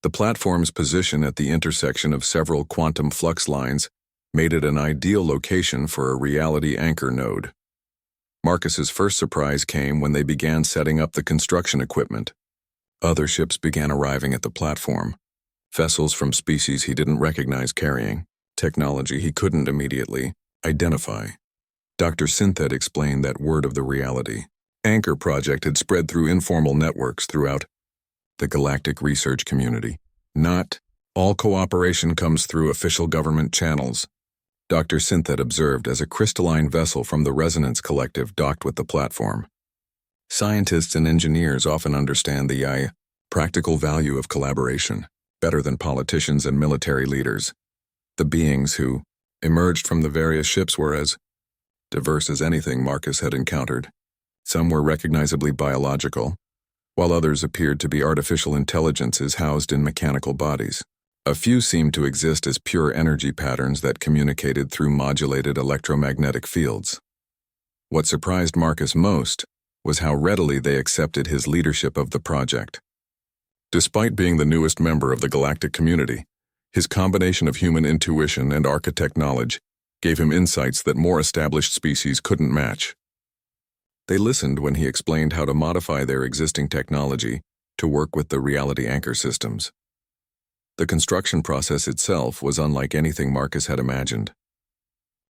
the platform's position at the intersection of several quantum flux lines made it an ideal location for a reality anchor node. Marcus's first surprise came when they began setting up the construction equipment. Other ships began arriving at the platform, vessels from species he didn't recognize carrying technology he couldn't immediately identify. Dr. Synthet explained that word of the reality anchor project had spread through informal networks throughout the galactic research community. Not all cooperation comes through official government channels, Dr. Synthet observed as a crystalline vessel from the Resonance Collective docked with the platform. Scientists and engineers often understand the practical value of collaboration better than politicians and military leaders. The beings who emerged from the various ships were as diverse as anything Marcus had encountered. Some were recognizably biological, while others appeared to be artificial intelligences housed in mechanical bodies. A few seemed to exist as pure energy patterns that communicated through modulated electromagnetic fields. What surprised Marcus most was how readily they accepted his leadership of the project. Despite being the newest member of the galactic community, his combination of human intuition and architect knowledge gave him insights that more established species couldn't match. They listened when he explained how to modify their existing technology to work with the reality anchor systems. The construction process itself was unlike anything Marcus had imagined.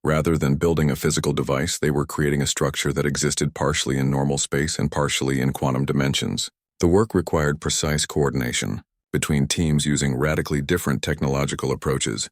Rather than building a physical device, they were creating a structure that existed partially in normal space and partially in quantum dimensions. The work required precise coordination between teams using radically different technological approaches.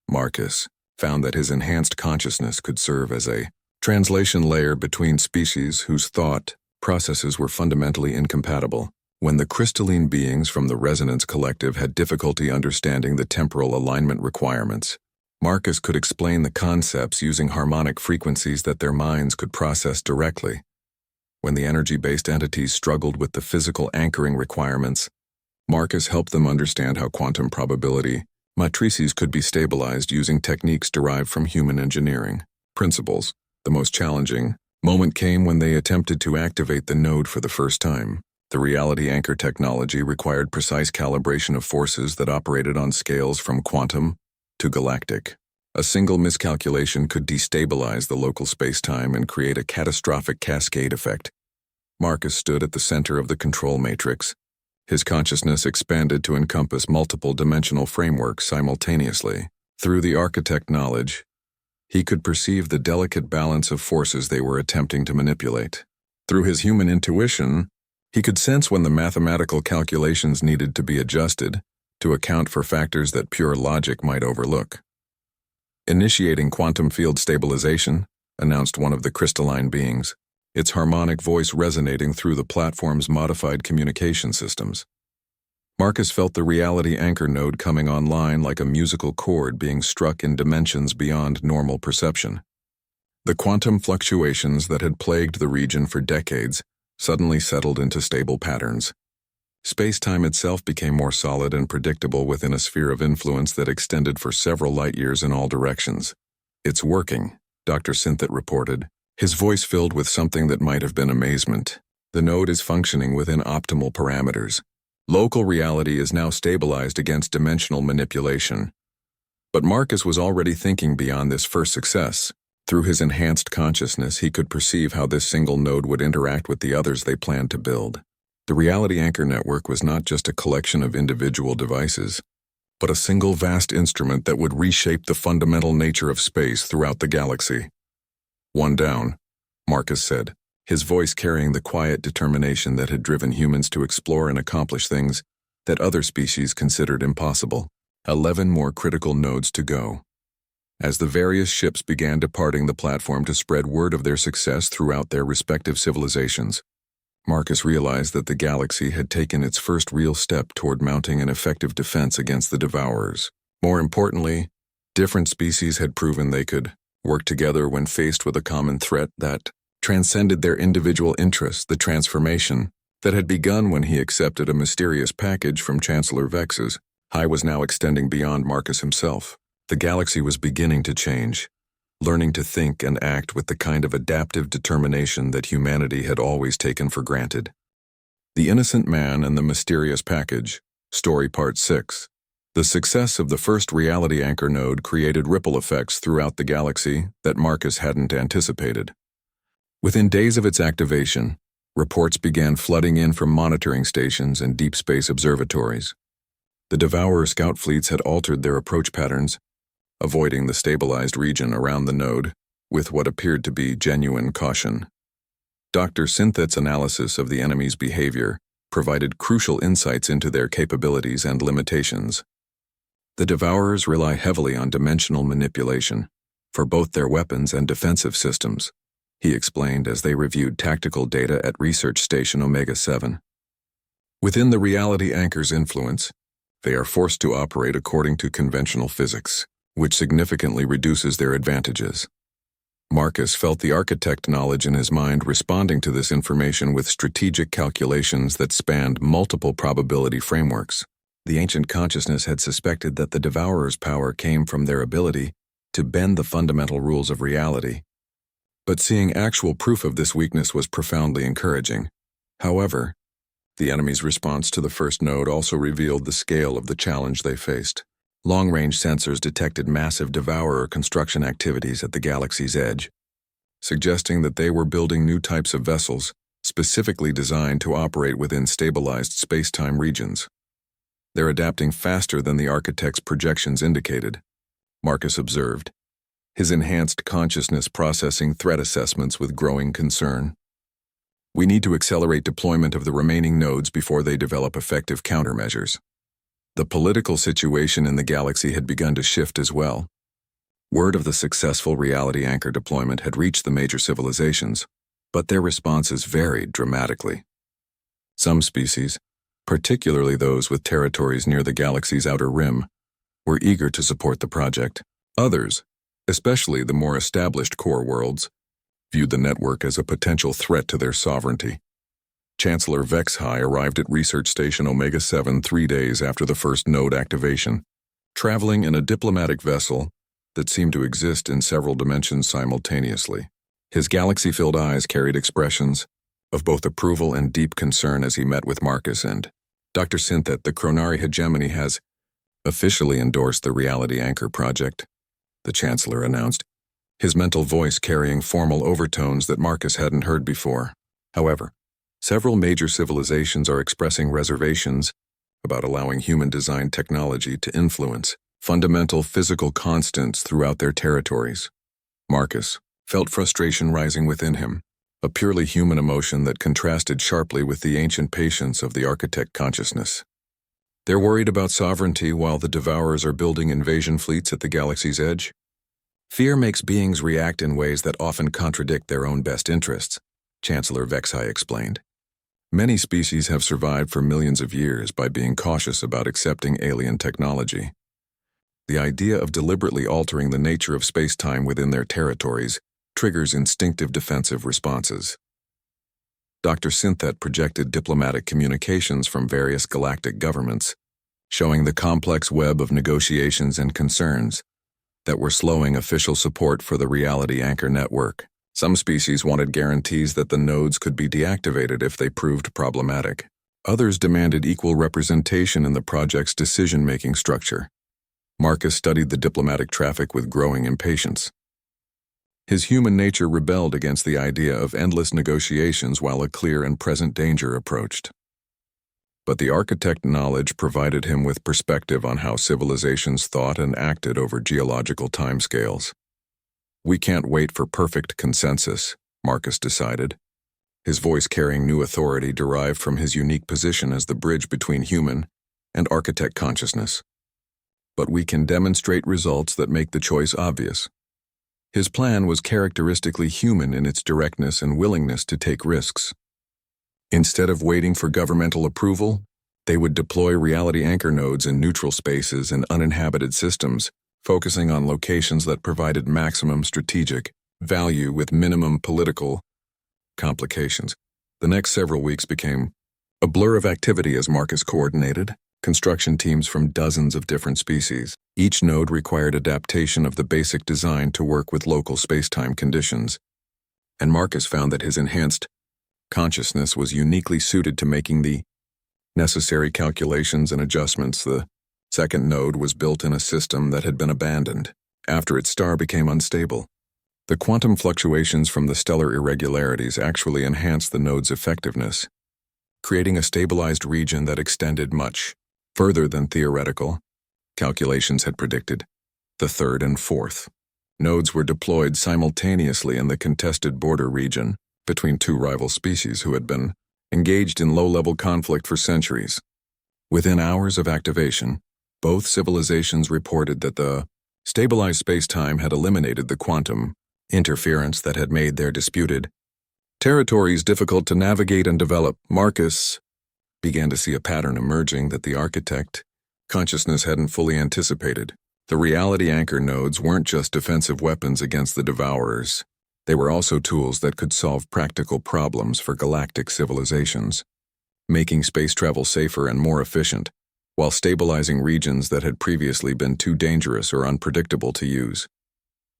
Marcus found that his enhanced consciousness could serve as a translation layer between species whose thought processes were fundamentally incompatible. When the crystalline beings from the Resonance Collective had difficulty understanding the temporal alignment requirements, Marcus could explain the concepts using harmonic frequencies that their minds could process directly. When the energy-based entities struggled with the physical anchoring requirements, Marcus helped them understand how quantum probability matrices could be stabilized using techniques derived from human engineering principles. The most challenging moment came when they attempted to activate the node for the first time. The reality anchor technology required precise calibration of forces that operated on scales from quantum to galactic. A single miscalculation could destabilize the local space-time and create a catastrophic cascade effect. Marcus stood at the center of the control matrix. His consciousness expanded to encompass multiple dimensional frameworks simultaneously. Through the architect knowledge, he could perceive the delicate balance of forces they were attempting to manipulate. Through his human intuition, he could sense when the mathematical calculations needed to be adjusted to account for factors that pure logic might overlook. Initiating quantum field stabilization, announced one of the crystalline beings, its harmonic voice resonating through the platform's modified communication systems. Marcus felt the reality anchor node coming online like a musical chord being struck in dimensions beyond normal perception. The quantum fluctuations that had plagued the region for decades suddenly settled into stable patterns. Space-time itself became more solid and predictable within a sphere of influence that extended for several light-years in all directions. "It's working," Dr. Synthet reported, his voice filled with something that might have been amazement. "The node is functioning within optimal parameters. Local reality is now stabilized against dimensional manipulation." But Marcus was already thinking beyond this first success. Through his enhanced consciousness, he could perceive how this single node would interact with the others they planned to build. The reality anchor network was not just a collection of individual devices, but a single vast instrument that would reshape the fundamental nature of space throughout the galaxy. "One down," Marcus said, his voice carrying the quiet determination that had driven humans to explore and accomplish things that other species considered impossible. 11 more critical nodes to go. As the various ships began departing the platform to spread word of their success throughout their respective civilizations, Marcus realized that the galaxy had taken its first real step toward mounting an effective defense against the Devourers. More importantly, different species had proven they could work together when faced with a common threat that transcended their individual interests. The transformation that had begun when he accepted a mysterious package from Chancellor Vex's HFY was now extending beyond Marcus himself. The galaxy was beginning to change, learning to think and act with the kind of adaptive determination that humanity had always taken for granted. The Innocent Man and the Mysterious Package, Story Part 6. The success of the first reality anchor node created ripple effects throughout the galaxy that Marcus hadn't anticipated. Within days of its activation, reports began flooding in from monitoring stations and deep space observatories. The Devourer scout fleets had altered their approach patterns, avoiding the stabilized region around the node with what appeared to be genuine caution. Dr. Synthet's analysis of the enemy's behavior provided crucial insights into their capabilities and limitations. The Devourers rely heavily on dimensional manipulation for both their weapons and defensive systems, he explained as they reviewed tactical data at Research Station Omega-7. Within the reality anchor's influence, they are forced to operate according to conventional physics, which significantly reduces their advantages. Marcus felt the architect knowledge in his mind responding to this information with strategic calculations that spanned multiple probability frameworks. The ancient consciousness had suspected that the Devourer's power came from their ability to bend the fundamental rules of reality. But seeing actual proof of this weakness was profoundly encouraging. However, the enemy's response to the first node also revealed the scale of the challenge they faced. Long-range sensors detected massive Devourer construction activities at the galaxy's edge, suggesting that they were building new types of vessels specifically designed to operate within stabilized space-time regions. They're adapting faster than the architect's projections indicated, Marcus observed, his enhanced consciousness processing threat assessments with growing concern. We need to accelerate deployment of the remaining nodes before they develop effective countermeasures. The political situation in the galaxy had begun to shift as well. Word of the successful reality anchor deployment had reached the major civilizations, but their responses varied dramatically. Some species, particularly those with territories near the galaxy's outer rim, were eager to support the project. Others, especially the more established core worlds, viewed the network as a potential threat to their sovereignty. Chancellor Vex-HFY arrived at Research Station Omega-7 3 days after the first node activation, traveling in a diplomatic vessel that seemed to exist in several dimensions simultaneously. His galaxy-filled eyes carried expressions of both approval and deep concern as he met with Marcus and Dr. Synthet. The Chronari hegemony has officially endorsed the Reality Anchor project, the Chancellor announced, his mental voice carrying formal overtones that Marcus hadn't heard before. However, several major civilizations are expressing reservations about allowing human-designed technology to influence fundamental physical constants throughout their territories. Marcus felt frustration rising within him, a purely human emotion that contrasted sharply with the ancient patience of the architect consciousness. They're worried about sovereignty while the Devourers are building invasion fleets at the galaxy's edge. Fear makes beings react in ways that often contradict their own best interests, Chancellor Vex-HFY explained. Many species have survived for millions of years by being cautious about accepting alien technology. The idea of deliberately altering the nature of space-time within their territories triggers instinctive defensive responses. Dr. Synthet projected diplomatic communications from various galactic governments, showing the complex web of negotiations and concerns that were slowing official support for the Reality Anchor network. Some species wanted guarantees that the nodes could be deactivated if they proved problematic. Others demanded equal representation in the project's decision-making structure. Marcus studied the diplomatic traffic with growing impatience. His human nature rebelled against the idea of endless negotiations while a clear and present danger approached. But the architect knowledge provided him with perspective on how civilizations thought and acted over geological timescales. We can't wait for perfect consensus, Marcus decided, his voice carrying new authority derived from his unique position as the bridge between human and architect consciousness. but we can demonstrate results that make the choice obvious. His plan was characteristically human in its directness and willingness to take risks. Instead of waiting for governmental approval, they would deploy reality anchor nodes in neutral spaces and uninhabited systems, focusing on locations that provided maximum strategic value with minimum political complications. The next several weeks became a blur of activity as Marcus coordinated construction teams from dozens of different species. Each node required adaptation of the basic design to work with local space-time conditions, and Marcus found that his enhanced consciousness was uniquely suited to making the necessary calculations and adjustments. The second node was built in a system that had been abandoned after its star became unstable. The quantum fluctuations from the stellar irregularities actually enhanced the node's effectiveness, creating a stabilized region that extended much further than theoretical calculations had predicted. The third and fourth nodes were deployed simultaneously in the contested border region between two rival species who had been engaged in low-level conflict for centuries. Within hours of activation, both civilizations reported that the stabilized space-time had eliminated the quantum interference that had made their disputed territories difficult to navigate and develop. Marcus began to see a pattern emerging that the architect consciousness hadn't fully anticipated. The reality anchor nodes weren't just defensive weapons against the Devourers. They were also tools that could solve practical problems for galactic civilizations, making space travel safer and more efficient, while stabilizing regions that had previously been too dangerous or unpredictable to use.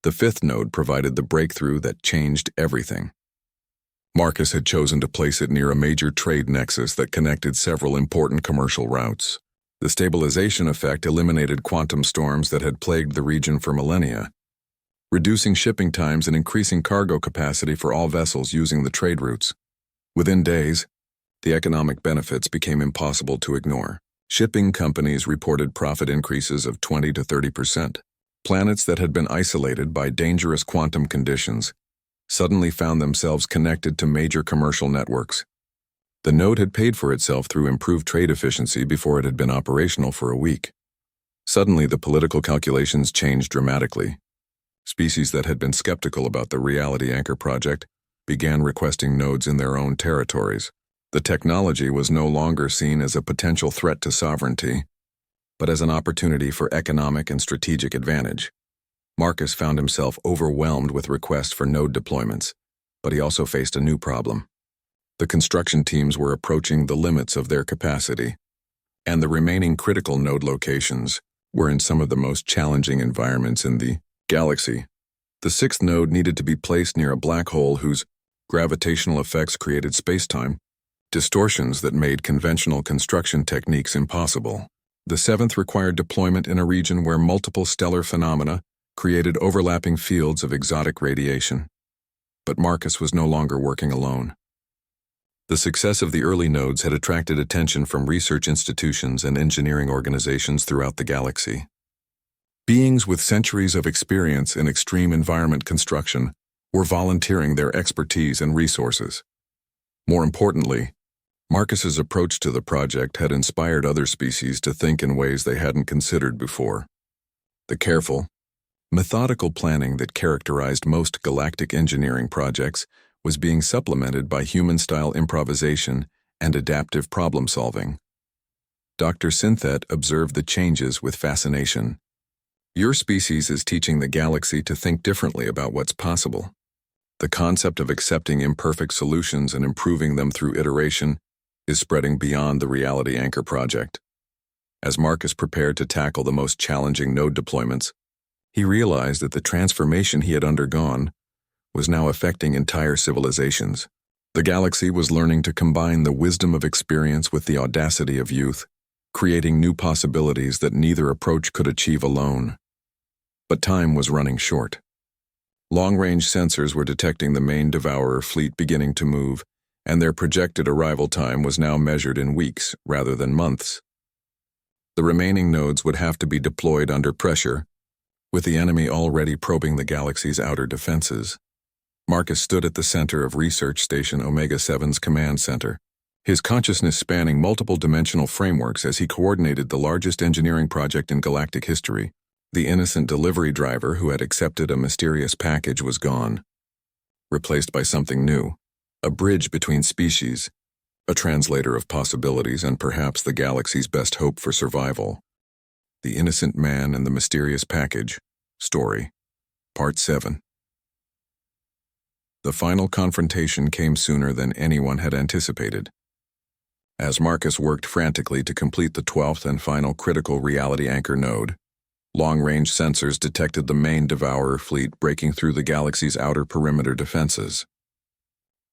The fifth node provided the breakthrough that changed everything. Marcus had chosen to place it near a major trade nexus that connected several important commercial routes. The stabilization effect eliminated quantum storms that had plagued the region for millennia, reducing shipping times and increasing cargo capacity for all vessels using the trade routes. Within days, the economic benefits became impossible to ignore. Shipping companies reported profit increases of 20 to 30%. Planets that had been isolated by dangerous quantum conditions suddenly found themselves connected to major commercial networks. The node had paid for itself through improved trade efficiency before it had been operational for a week. Suddenly, the political calculations changed dramatically. Species that had been skeptical about the Reality Anchor project began requesting nodes in their own territories. The technology was no longer seen as a potential threat to sovereignty, but as an opportunity for economic and strategic advantage. Marcus found himself overwhelmed with requests for node deployments, but he also faced a new problem. The construction teams were approaching the limits of their capacity, and the remaining critical node locations were in some of the most challenging environments in the galaxy. The sixth node needed to be placed near a black hole whose gravitational effects created spacetime distortions that made conventional construction techniques impossible. The seventh required deployment in a region where multiple stellar phenomena created overlapping fields of exotic radiation. But Marcus was no longer working alone. The success of the early nodes had attracted attention from research institutions and engineering organizations throughout the galaxy. Beings with centuries of experience in extreme environment construction were volunteering their expertise and resources. More importantly, Marcus's approach to the project had inspired other species to think in ways they hadn't considered before. The careful, methodical planning that characterized most galactic engineering projects was being supplemented by human-style improvisation and adaptive problem-solving. Dr. Synthet observed the changes with fascination. Your species is teaching the galaxy to think differently about what's possible. The concept of accepting imperfect solutions and improving them through iteration is spreading beyond the Reality Anchor project. As Marcus prepared to tackle the most challenging node deployments, he realized that the transformation he had undergone was now affecting entire civilizations. The galaxy was learning to combine the wisdom of experience with the audacity of youth, creating new possibilities that neither approach could achieve alone. But time was running short. Long-range sensors were detecting the main Devourer fleet beginning to move, and their projected arrival time was now measured in weeks rather than months. The remaining nodes would have to be deployed under pressure, with the enemy already probing the galaxy's outer defenses. Marcus stood at the center of Research Station Omega-7's command center. his consciousness spanning multiple dimensional frameworks as he coordinated the largest engineering project in galactic history. The innocent delivery driver who had accepted a mysterious package was gone, replaced by something new, a bridge between species, a translator of possibilities, and perhaps the galaxy's best hope for survival. The Innocent Man and the Mysterious Package, Story, Part 7. The final confrontation came sooner than anyone had anticipated. As Marcus worked frantically to complete the 12th and final critical reality anchor node, long-range sensors detected the main Devourer fleet breaking through the galaxy's outer perimeter defenses.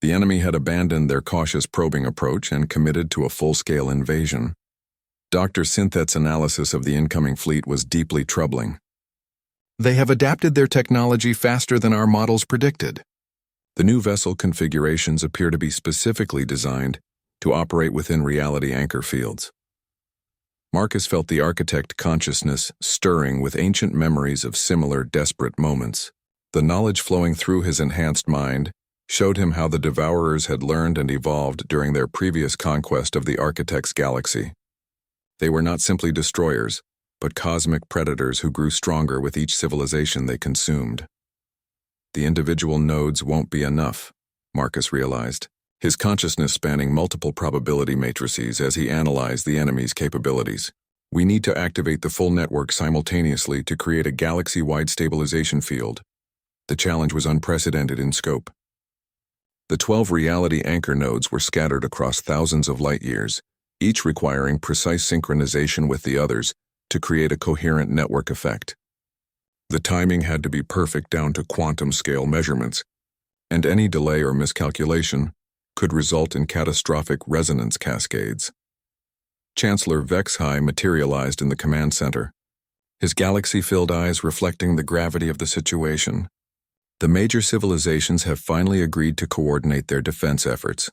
The enemy had abandoned their cautious probing approach and committed to a full-scale invasion. Dr. Synthet's analysis of the incoming fleet was deeply troubling. They have adapted their technology faster than our models predicted. The new vessel configurations appear to be specifically designed to operate within reality anchor fields. Marcus felt the architect consciousness stirring with ancient memories of similar desperate moments. The knowledge flowing through his enhanced mind showed him how the Devourers had learned and evolved during their previous conquest of the architect's galaxy. They were not simply destroyers, but cosmic predators who grew stronger with each civilization they consumed. The individual nodes won't be enough, Marcus realized, his consciousness spanning multiple probability matrices as he analyzed the enemy's capabilities. We need to activate the full network simultaneously to create a galaxy-wide stabilization field. The challenge was unprecedented in scope. The 12 reality anchor nodes were scattered across thousands of light-years, each requiring precise synchronization with the others to create a coherent network effect. The timing had to be perfect down to quantum-scale measurements, and any delay or miscalculation could result in catastrophic resonance cascades. Chancellor Vexhai materialized in the command center, his galaxy-filled eyes reflecting the gravity of the situation. The major civilizations have finally agreed to coordinate their defense efforts,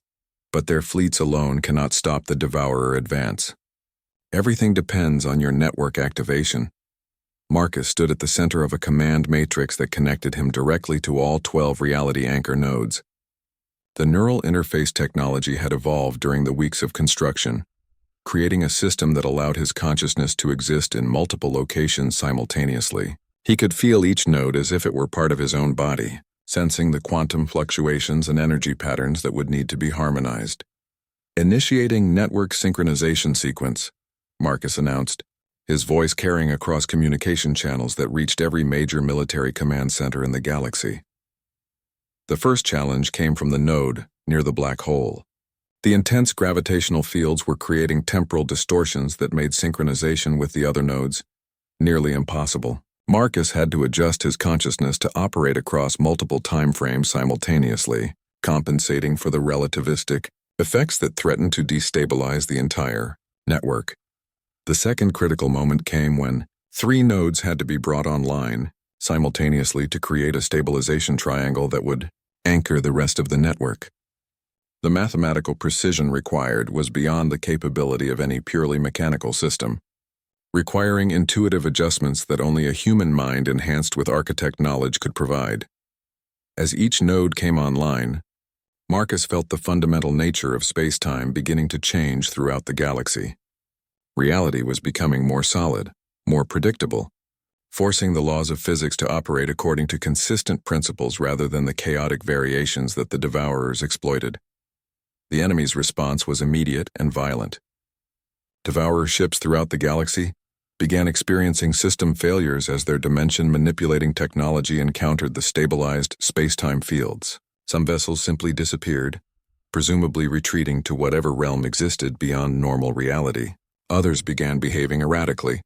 but their fleets alone cannot stop the Devourer advance. Everything depends on your network activation. Marcus stood at the center of a command matrix that connected him directly to all 12 reality anchor nodes. The neural interface technology had evolved during the weeks of construction, creating a system that allowed his consciousness to exist in multiple locations simultaneously. He could feel each node as if it were part of his own body, sensing the quantum fluctuations and energy patterns that would need to be harmonized. Initiating network synchronization sequence, Marcus announced, his voice carrying across communication channels that reached every major military command center in the galaxy. The first challenge came from the node near the black hole. The intense gravitational fields were creating temporal distortions that made synchronization with the other nodes nearly impossible. Marcus had to adjust his consciousness to operate across multiple time frames simultaneously, compensating for the relativistic effects that threatened to destabilize the entire network. The second critical moment came when 3 nodes had to be brought online simultaneously to create a stabilization triangle that would anchor the rest of the network. The mathematical precision required was beyond the capability of any purely mechanical system, requiring intuitive adjustments that only a human mind enhanced with architect knowledge could provide. As each node came online, Marcus felt the fundamental nature of space-time beginning to change throughout the galaxy. Reality was becoming more solid, more predictable, forcing the laws of physics to operate according to consistent principles rather than the chaotic variations that the Devourers exploited. The enemy's response was immediate and violent. Devourer ships throughout the galaxy began experiencing system failures as their dimension-manipulating technology encountered the stabilized space-time fields. Some vessels simply disappeared, presumably retreating to whatever realm existed beyond normal reality. Others began behaving erratically,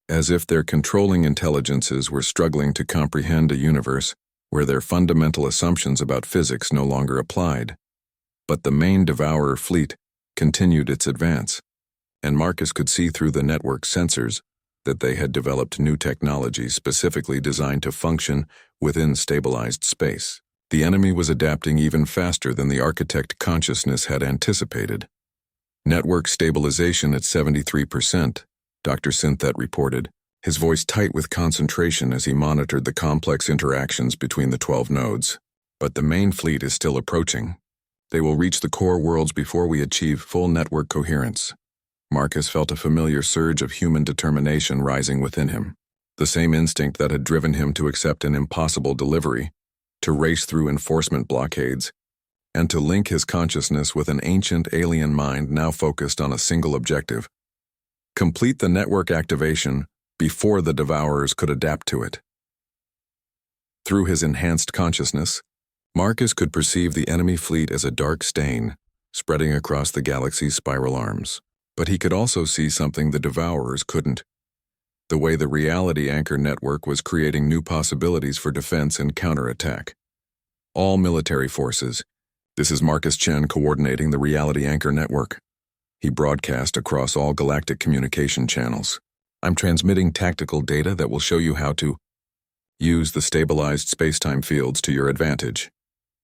as if their controlling intelligences were struggling to comprehend a universe where their fundamental assumptions about physics no longer applied. But the main Devourer fleet continued its advance, and Marcus could see through the network sensors that they had developed new technology specifically designed to function within stabilized space. The enemy was adapting even faster than the architect consciousness had anticipated. Network stabilization at 73%, Dr. Synthet reported, his voice tight with concentration as he monitored the complex interactions between the 12 nodes. But the main fleet is still approaching. They will reach the core worlds before we achieve full network coherence. Marcus felt a familiar surge of human determination rising within him, the same instinct that had driven him to accept an impossible delivery, to race through enforcement blockades, and to link his consciousness with an ancient alien mind now focused on a single objective: complete the network activation before the Devourers could adapt to it. Through his enhanced consciousness, Marcus could perceive the enemy fleet as a dark stain spreading across the galaxy's spiral arms. But he could also see something the Devourers couldn't: the way the Reality Anchor Network was creating new possibilities for defense and counterattack. All military forces. This is Marcus Chen coordinating the Reality Anchor Network. He broadcast across all galactic communication channels. I'm transmitting tactical data that will show you how to use the stabilized space-time fields to your advantage.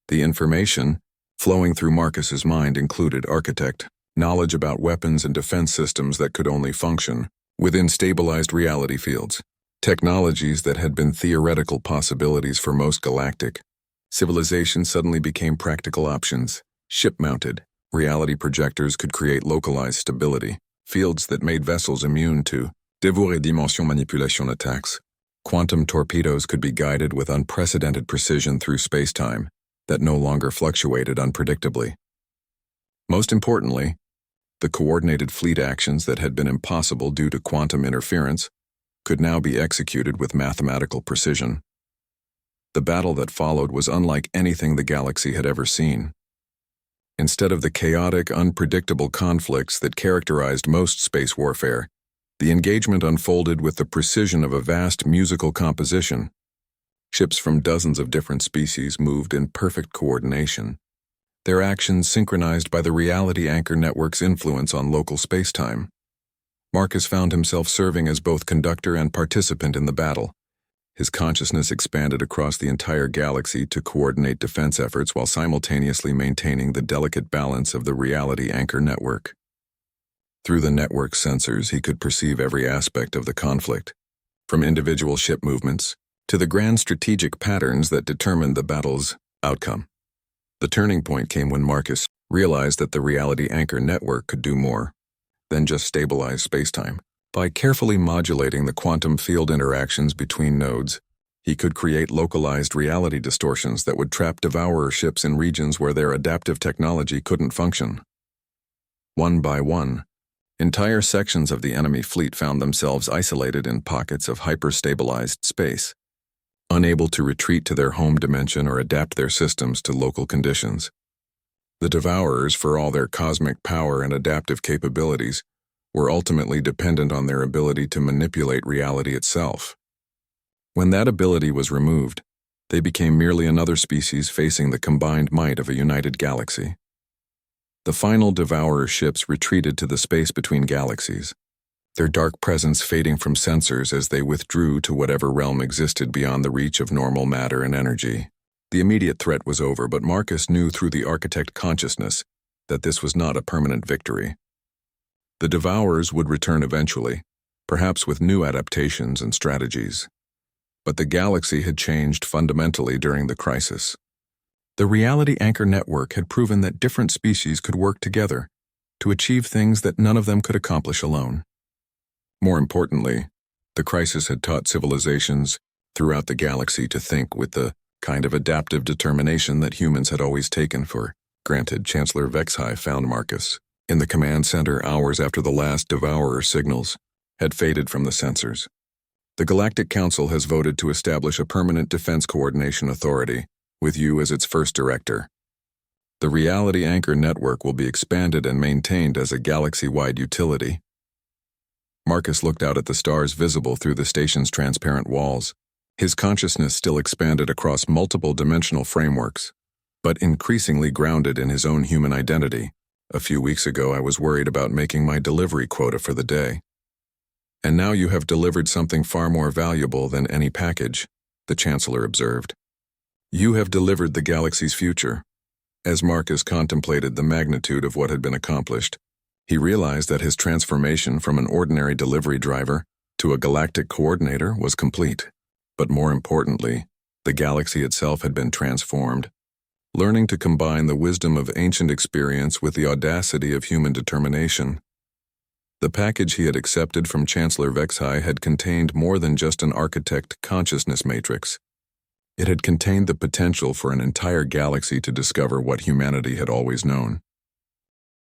The information flowing through Marcus's mind included architect knowledge about weapons and defense systems that could only function within stabilized reality fields, technologies that had been theoretical possibilities for most galactic civilizations suddenly became practical options. Ship-mounted reality projectors could create localized stability, fields that made vessels immune to dévorer dimension manipulation attacks. Quantum torpedoes could be guided with unprecedented precision through space-time that no longer fluctuated unpredictably. Most importantly, the coordinated fleet actions that had been impossible due to quantum interference could now be executed with mathematical precision. The battle that followed was unlike anything the galaxy had ever seen. Instead of the chaotic, unpredictable conflicts that characterized most space warfare, the engagement unfolded with the precision of a vast musical composition. Ships from dozens of different species moved in perfect coordination, their actions synchronized by the Reality Anchor Network's influence on local spacetime. Marcus found himself serving as both conductor and participant in the battle. His consciousness expanded across the entire galaxy to coordinate defense efforts while simultaneously maintaining the delicate balance of the Reality Anchor Network. Through the network's sensors, he could perceive every aspect of the conflict, from individual ship movements to the grand strategic patterns that determined the battle's outcome. The turning point came when Marcus realized that the Reality Anchor Network could do more than just stabilize spacetime. By carefully modulating the quantum field interactions between nodes, he could create localized reality distortions that would trap Devourer ships in regions where their adaptive technology couldn't function. One by one, entire sections of the enemy fleet found themselves isolated in pockets of hyper-stabilized space, unable to retreat to their home dimension or adapt their systems to local conditions. The Devourers, for all their cosmic power and adaptive capabilities, were ultimately dependent on their ability to manipulate reality itself. When that ability was removed, they became merely another species facing the combined might of a united galaxy. The final Devourer ships retreated to the space between galaxies, their dark presence fading from sensors as they withdrew to whatever realm existed beyond the reach of normal matter and energy. The immediate threat was over, but Marcus knew through the architect consciousness that this was not a permanent victory. The Devourers would return eventually, perhaps with new adaptations and strategies. But the galaxy had changed fundamentally during the crisis. The Reality Anchor Network had proven that different species could work together to achieve things that none of them could accomplish alone. More importantly, the crisis had taught civilizations throughout the galaxy to think with the kind of adaptive determination that humans had always taken for granted. Chancellor Vexhi found Marcus in the command center hours after the last Devourer signals had faded from the sensors. The Galactic Council has voted to establish a permanent defense coordination authority, with you as its first director. The Reality Anchor Network will be expanded and maintained as a galaxy-wide utility. Marcus looked out at the stars visible through the station's transparent walls. His consciousness still expanded across multiple dimensional frameworks, but increasingly grounded in his own human identity. A few weeks ago, I was worried about making my delivery quota for the day. And now you have delivered something far more valuable than any package, the Chancellor observed. You have delivered the galaxy's future. As Marcus contemplated the magnitude of what had been accomplished, he realized that his transformation from an ordinary delivery driver to a galactic coordinator was complete. But more importantly, the galaxy itself had been transformed. learning to combine the wisdom of ancient experience with the audacity of human determination. The package he had accepted from Chancellor Vexhai had contained more than just an architect consciousness matrix. It had contained the potential for an entire galaxy to discover what humanity had always known.